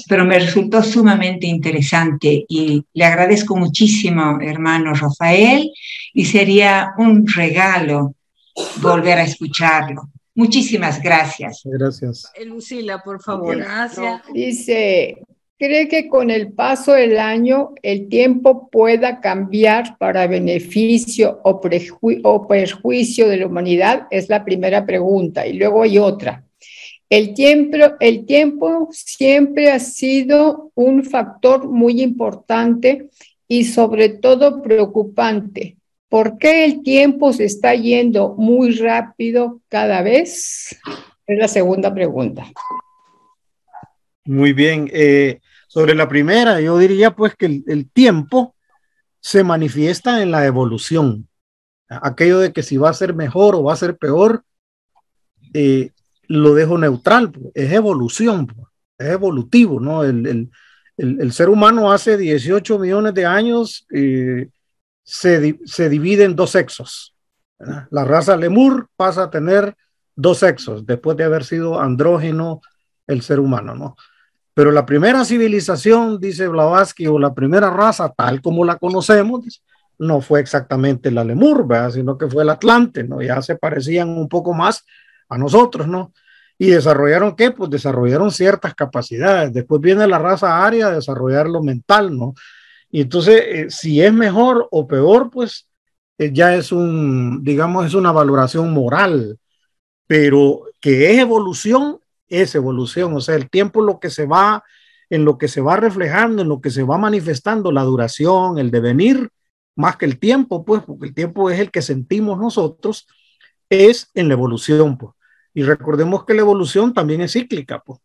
Pero me resultó sumamente interesante y le agradezco muchísimo, hermano Rafael, y sería un regalo volver a escucharlo. Muchísimas gracias. Gracias. Lucila, por favor. Gracias. Dice, ¿cree que con el paso del año el tiempo pueda cambiar para beneficio o perjuicio de la humanidad? Es la primera pregunta. Y luego hay otra. El tiempo siempre ha sido un factor muy importante y sobre todo preocupante. ¿Por qué el tiempo se está yendo muy rápido cada vez? Es la segunda pregunta. Muy bien. Sobre la primera, yo diría pues que el tiempo se manifiesta en la evolución. Aquello de que si va a ser mejor o va a ser peor, lo dejo neutral. Pues. Es evolución, pues. Es evolutivo, ¿no? El ser humano hace 18 millones de años se divide en dos sexos. ¿Verdad? La raza lemur pasa a tener dos sexos después de haber sido andrógeno el ser humano, ¿no? Pero la primera civilización, dice Blavatsky, o la primera raza tal como la conocemos, no fue exactamente la lemur, ¿verdad? Sino que fue el Atlante, ¿no? Ya se parecían un poco más a nosotros, ¿no? ¿Y desarrollaron qué? Pues desarrollaron ciertas capacidades. Después viene la raza aria a desarrollar lo mental, ¿no? Y entonces, si es mejor o peor, pues ya es digamos, es una valoración moral, pero que es evolución, o sea, el tiempo en lo que se va reflejando, en lo que se va manifestando, la duración, el devenir, más que el tiempo, pues, porque el tiempo es el que sentimos nosotros, es en la evolución, pues. Y recordemos que la evolución también es cíclica, pues.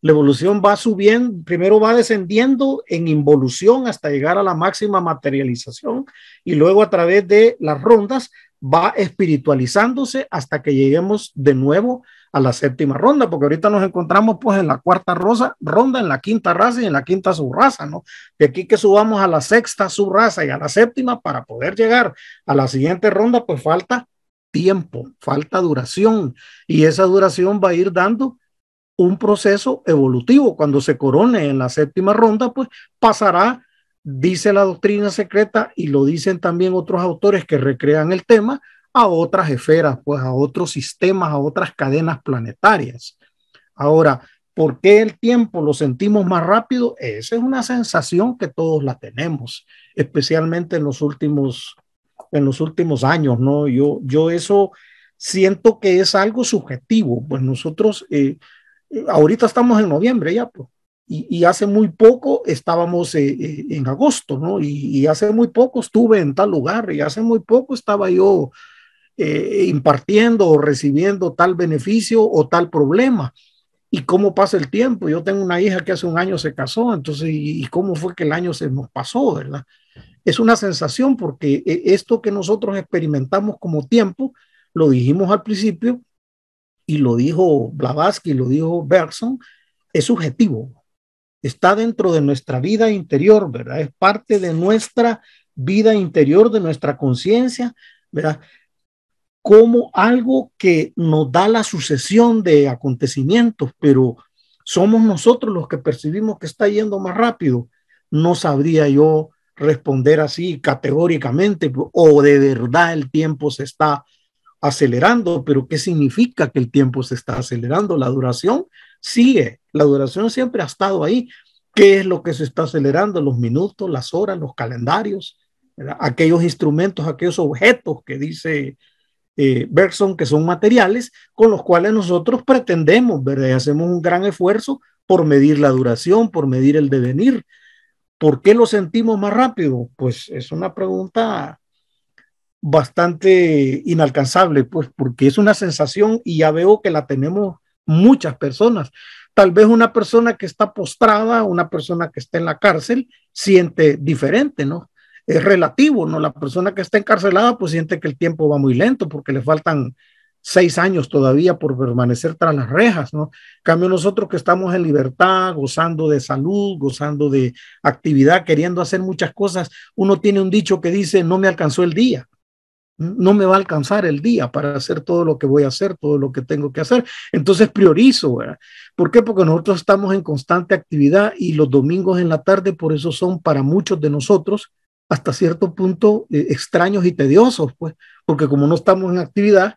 La evolución va subiendo, primero va descendiendo en involución hasta llegar a la máxima materialización y luego a través de las rondas va espiritualizándose hasta que lleguemos de nuevo a la séptima ronda, porque ahorita nos encontramos pues en la cuarta ronda, en la quinta raza y en la quinta subraza, ¿no? De aquí que subamos a la sexta subraza y a la séptima para poder llegar a la siguiente ronda, pues falta tiempo, falta duración, y esa duración va a ir dando un proceso evolutivo. Cuando se corone en la séptima ronda, pues pasará, dice la doctrina secreta, y lo dicen también otros autores que recrean el tema, a otras esferas, pues a otros sistemas, a otras cadenas planetarias. Ahora, ¿por qué el tiempo lo sentimos más rápido? Esa es una sensación que todos la tenemos, especialmente en los últimos años, ¿no? Yo eso siento que es algo subjetivo, pues nosotros ahorita estamos en noviembre ya, pues, y hace muy poco estábamos en agosto, ¿no? Y hace muy poco estuve en tal lugar, y hace muy poco estaba yo impartiendo o recibiendo tal beneficio o tal problema. ¿Y cómo pasa el tiempo? Yo tengo una hija que hace un año se casó, entonces, ¿y cómo fue que el año se nos pasó, verdad? Es una sensación porque esto que nosotros experimentamos como tiempo, lo dijimos al principio, y lo dijo Blavatsky, lo dijo Bergson, es subjetivo, está dentro de nuestra vida interior, ¿verdad? Es parte de nuestra vida interior, de nuestra conciencia, ¿verdad? Como algo que nos da la sucesión de acontecimientos, pero somos nosotros los que percibimos que está yendo más rápido. No sabría yo responder así categóricamente, o de verdad el tiempo se está acelerando, pero ¿qué significa que el tiempo se está acelerando? La duración sigue, la duración siempre ha estado ahí. ¿Qué es lo que se está acelerando? Los minutos, las horas, los calendarios, ¿verdad? Aquellos instrumentos, aquellos objetos que dice Bergson, que son materiales con los cuales nosotros pretendemos, ¿verdad? Y hacemos un gran esfuerzo por medir la duración, por medir el devenir. ¿Por qué lo sentimos más rápido? Pues es una pregunta bastante inalcanzable, pues porque es una sensación y ya veo que la tenemos muchas personas. Tal vez una persona que está postrada, una persona que está en la cárcel, siente diferente, ¿no? Es relativo, ¿no? La persona que está encarcelada pues siente que el tiempo va muy lento porque le faltan 6 años todavía por permanecer tras las rejas, ¿no? En cambio nosotros que estamos en libertad, gozando de salud, gozando de actividad, queriendo hacer muchas cosas, uno tiene un dicho que dice, no me alcanzó el día. No me va a alcanzar el día para hacer todo lo que voy a hacer, todo lo que tengo que hacer. Entonces priorizo, ¿verdad? ¿Por qué? Porque nosotros estamos en constante actividad y los domingos en la tarde, por eso son para muchos de nosotros hasta cierto punto extraños y tediosos, pues, porque como no estamos en actividad,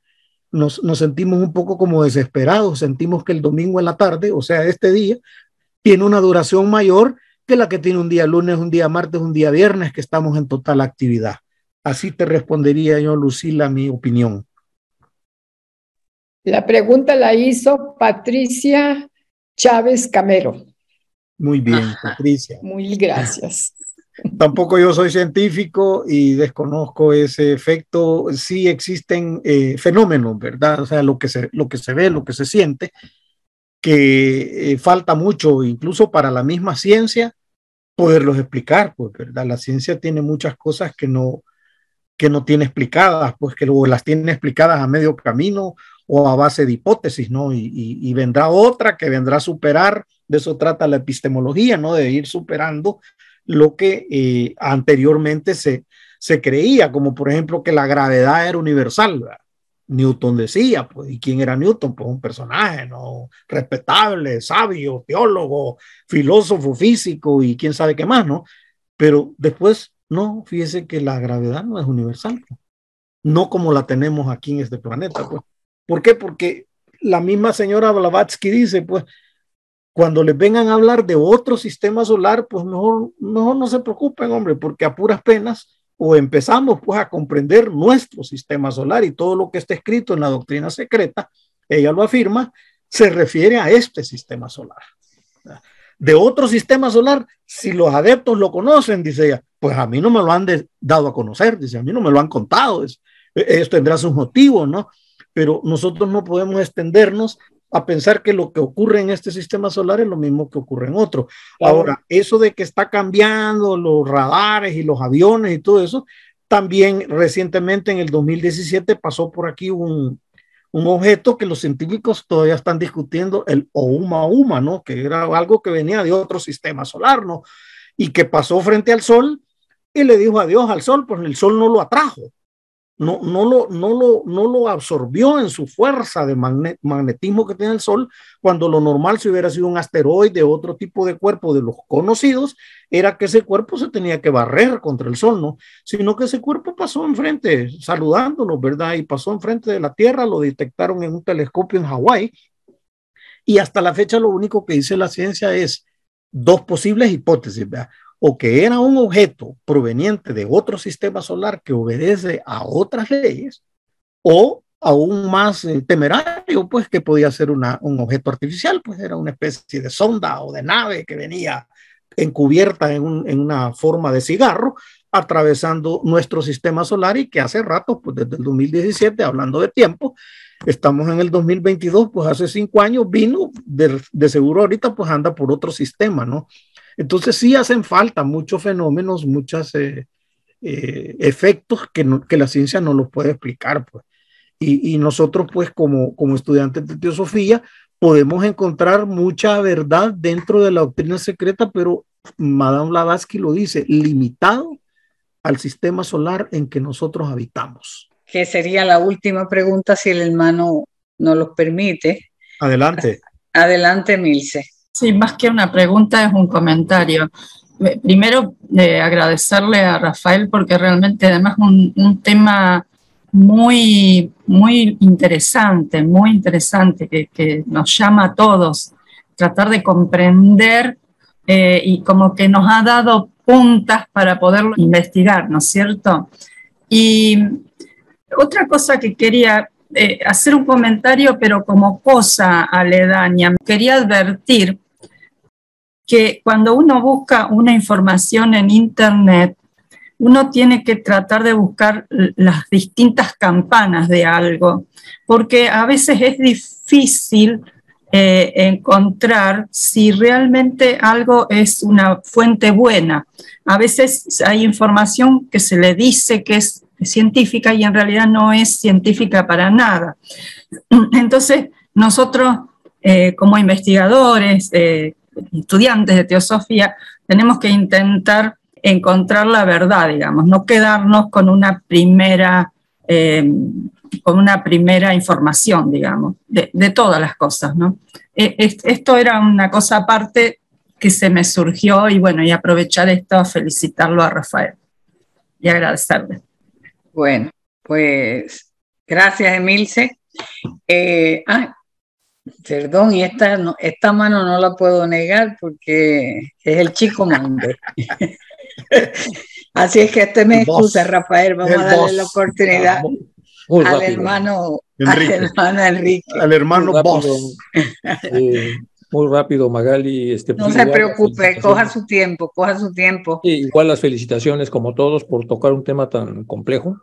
nos sentimos un poco como desesperados, sentimos que el domingo en la tarde, o sea, este día, tiene una duración mayor que la que tiene un día lunes, un día martes, un día viernes, que estamos en total actividad. Así te respondería yo, Lucila, mi opinión. La pregunta la hizo Patricia Chávez Camero. Muy bien, Patricia. Muy gracias. Tampoco yo soy científico y desconozco ese efecto. Sí existen fenómenos, ¿verdad? O sea, lo que se ve, lo que se siente, que falta mucho, incluso para la misma ciencia, poderlos explicar, pues, ¿verdad? La ciencia tiene muchas cosas que no tiene explicadas, pues que luego las tiene explicadas a medio camino o a base de hipótesis, ¿no? Y vendrá otra que vendrá a superar, de eso trata la epistemología, ¿no? De ir superando lo que anteriormente se creía, como por ejemplo que la gravedad era universal, ¿verdad? Newton decía, pues, ¿y quién era Newton? Pues un personaje, ¿no? Respetable, sabio, teólogo, filósofo, físico y quién sabe qué más, ¿no? Pero después, no, fíjese que la gravedad no es universal, no como la tenemos aquí en este planeta, pues. ¿Por qué? Porque la misma señora Blavatsky dice, pues, cuando les vengan a hablar de otro sistema solar, pues mejor no se preocupen, hombre, porque a puras penas o empezamos pues a comprender nuestro sistema solar y todo lo que está escrito en la doctrina secreta, ella lo afirma, se refiere a este sistema solar. De otro sistema solar, si los adeptos lo conocen, dice ella, pues a mí no me lo han dado a conocer, dice, a mí no me lo han contado, ellos tendrán sus motivos, ¿no? Pero nosotros no podemos extendernos a pensar que lo que ocurre en este sistema solar es lo mismo que ocurre en otro. Ahora, eso de que está cambiando los radares y los aviones y todo eso, también recientemente en el 2017 pasó por aquí un un objeto que los científicos todavía están discutiendo, el Oumuamua, ¿no? Que era algo que venía de otro sistema solar, ¿no? Y que pasó frente al Sol y le dijo adiós al Sol, pues el Sol no lo atrajo, no lo absorbió en su fuerza de magnetismo que tiene el Sol, cuando lo normal, si hubiera sido un asteroide o otro tipo de cuerpo de los conocidos, era que ese cuerpo se tenía que barrer contra el Sol, ¿no? Sino que ese cuerpo pasó enfrente, saludándonos, ¿verdad? Y pasó enfrente de la Tierra, lo detectaron en un telescopio en Hawái, y hasta la fecha lo único que dice la ciencia es dos posibles hipótesis, ¿verdad? O que era un objeto proveniente de otro sistema solar que obedece a otras leyes, o aún más temerario, pues que podía ser un objeto artificial, pues era una especie de sonda o de nave que venía encubierta en una forma de cigarro, atravesando nuestro sistema solar, y que hace rato, pues desde el 2017, hablando de tiempo, estamos en el 2022, pues hace 5 años vino, de seguro ahorita pues anda por otro sistema, ¿no? Entonces sí hacen falta muchos fenómenos, muchos efectos que la ciencia no los puede explicar, pues. Y nosotros, pues, como estudiantes de teosofía, podemos encontrar mucha verdad dentro de la doctrina secreta, pero Madame Blavatsky lo dice, limitado al sistema solar en que nosotros habitamos. Que sería la última pregunta, si el hermano nos los permite. Adelante. Adelante, Milce. Sí, más que una pregunta es un comentario. Primero, agradecerle a Rafael porque realmente además un tema muy interesante que nos llama a todos, tratar de comprender y como que nos ha dado puntas para poderlo investigar, ¿no es cierto? Y otra cosa que quería hacer un comentario, pero como cosa aledaña, quería advertir que cuando uno busca una información en Internet, uno tiene que tratar de buscar las distintas campanas de algo, porque a veces es difícil encontrar si realmente algo es una fuente buena. A veces hay información que se le dice que es científica y en realidad no es científica para nada. Entonces, nosotros como investigadores, estudiantes de teosofía, tenemos que intentar encontrar la verdad, digamos, no quedarnos con una primera información, digamos, de todas las cosas, ¿no? Esto era una cosa aparte que se me surgió y bueno, y aprovechar esto a felicitarlo a Rafael y agradecerle. Bueno, pues gracias, Emilce. Perdón, y esta mano no la puedo negar porque es el chico Mande. Así es que me excusa, Rafael, vamos a darle la oportunidad al hermano Enrique. Al hermano Boss. Muy rápido, Magali. No se preocupe, coja su tiempo. Igual las felicitaciones, como todos, por tocar un tema tan complejo.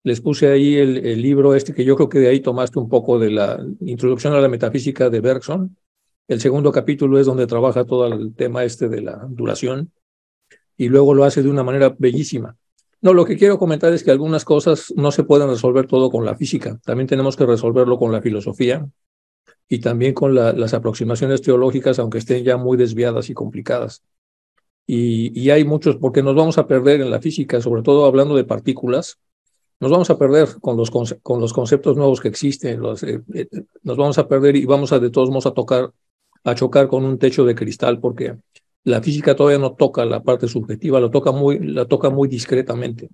Les puse ahí el libro que yo creo que de ahí tomaste un poco de la introducción a la metafísica de Bergson. El segundo capítulo es donde trabaja todo el tema de la duración y luego lo hace de una manera bellísima. No, lo que quiero comentar es que algunas cosas no se pueden resolver todo con la física. También tenemos que resolverlo con la filosofía y también con las aproximaciones teológicas, aunque estén ya muy desviadas y complicadas. Y hay muchos, porque nos vamos a perder en la física, sobre todo hablando de partículas. Nos vamos a perder con los conceptos nuevos que existen, nos vamos a perder y vamos de todos modos a chocar con un techo de cristal, porque la física todavía no toca la parte subjetiva, la toca muy discretamente.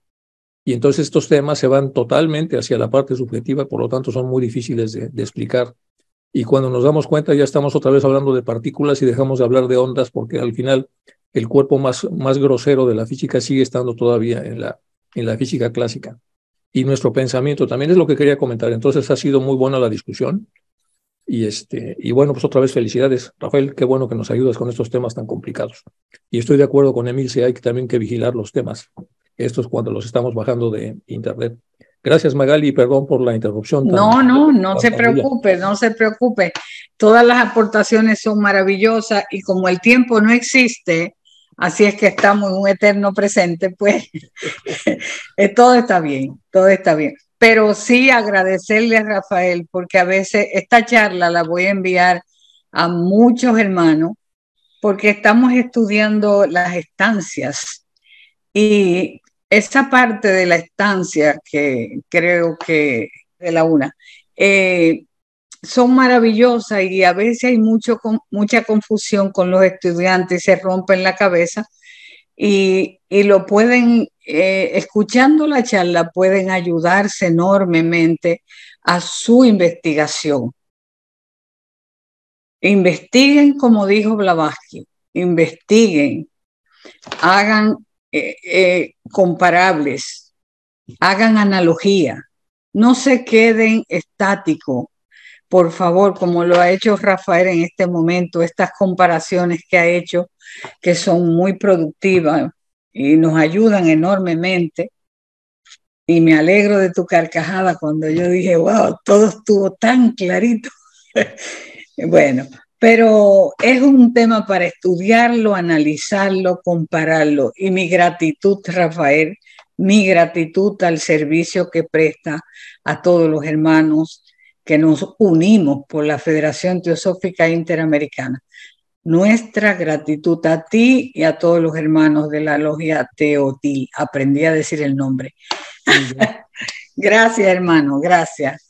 Y entonces estos temas se van totalmente hacia la parte subjetiva, por lo tanto son muy difíciles de explicar. Y cuando nos damos cuenta ya estamos otra vez hablando de partículas y dejamos de hablar de ondas, porque al final el cuerpo más grosero de la física sigue estando todavía en la física clásica. Y nuestro pensamiento también es lo que quería comentar. Entonces ha sido muy buena la discusión. Y bueno, pues otra vez felicidades, Rafael, qué bueno que nos ayudas con estos temas tan complicados. Y estoy de acuerdo con Emil, hay también que vigilar los temas, estos cuando los estamos bajando de Internet. Gracias, Magali, perdón por la interrupción. No se preocupe. Todas las aportaciones son maravillosas y como el tiempo no existe, así es que estamos en un eterno presente, pues todo está bien. pero sí agradecerle a Rafael, porque a veces esta charla la voy a enviar a muchos hermanos, porque estamos estudiando las estancias y esa parte de la estancia que creo que de la UNA son maravillosas y a veces hay mucha confusión con los estudiantes, se rompen la cabeza y lo pueden, escuchando la charla, pueden ayudarse enormemente a su investigación. Investiguen, como dijo Blavatsky, investiguen, hagan comparables, hagan analogía, no se queden estáticos, por favor, como lo ha hecho Rafael en este momento, estas comparaciones que ha hecho, que son muy productivas y nos ayudan enormemente. Y me alegro de tu carcajada cuando yo dije, wow, todo estuvo tan clarito. Bueno, pero es un tema para estudiarlo, analizarlo, compararlo. Y mi gratitud, Rafael, mi gratitud al servicio que presta a todos los hermanos que nos unimos por la Federación Teosófica Interamericana. Nuestra gratitud a ti y a todos los hermanos de la logia Teotil. Aprendí a decir el nombre. Gracias, hermano, gracias.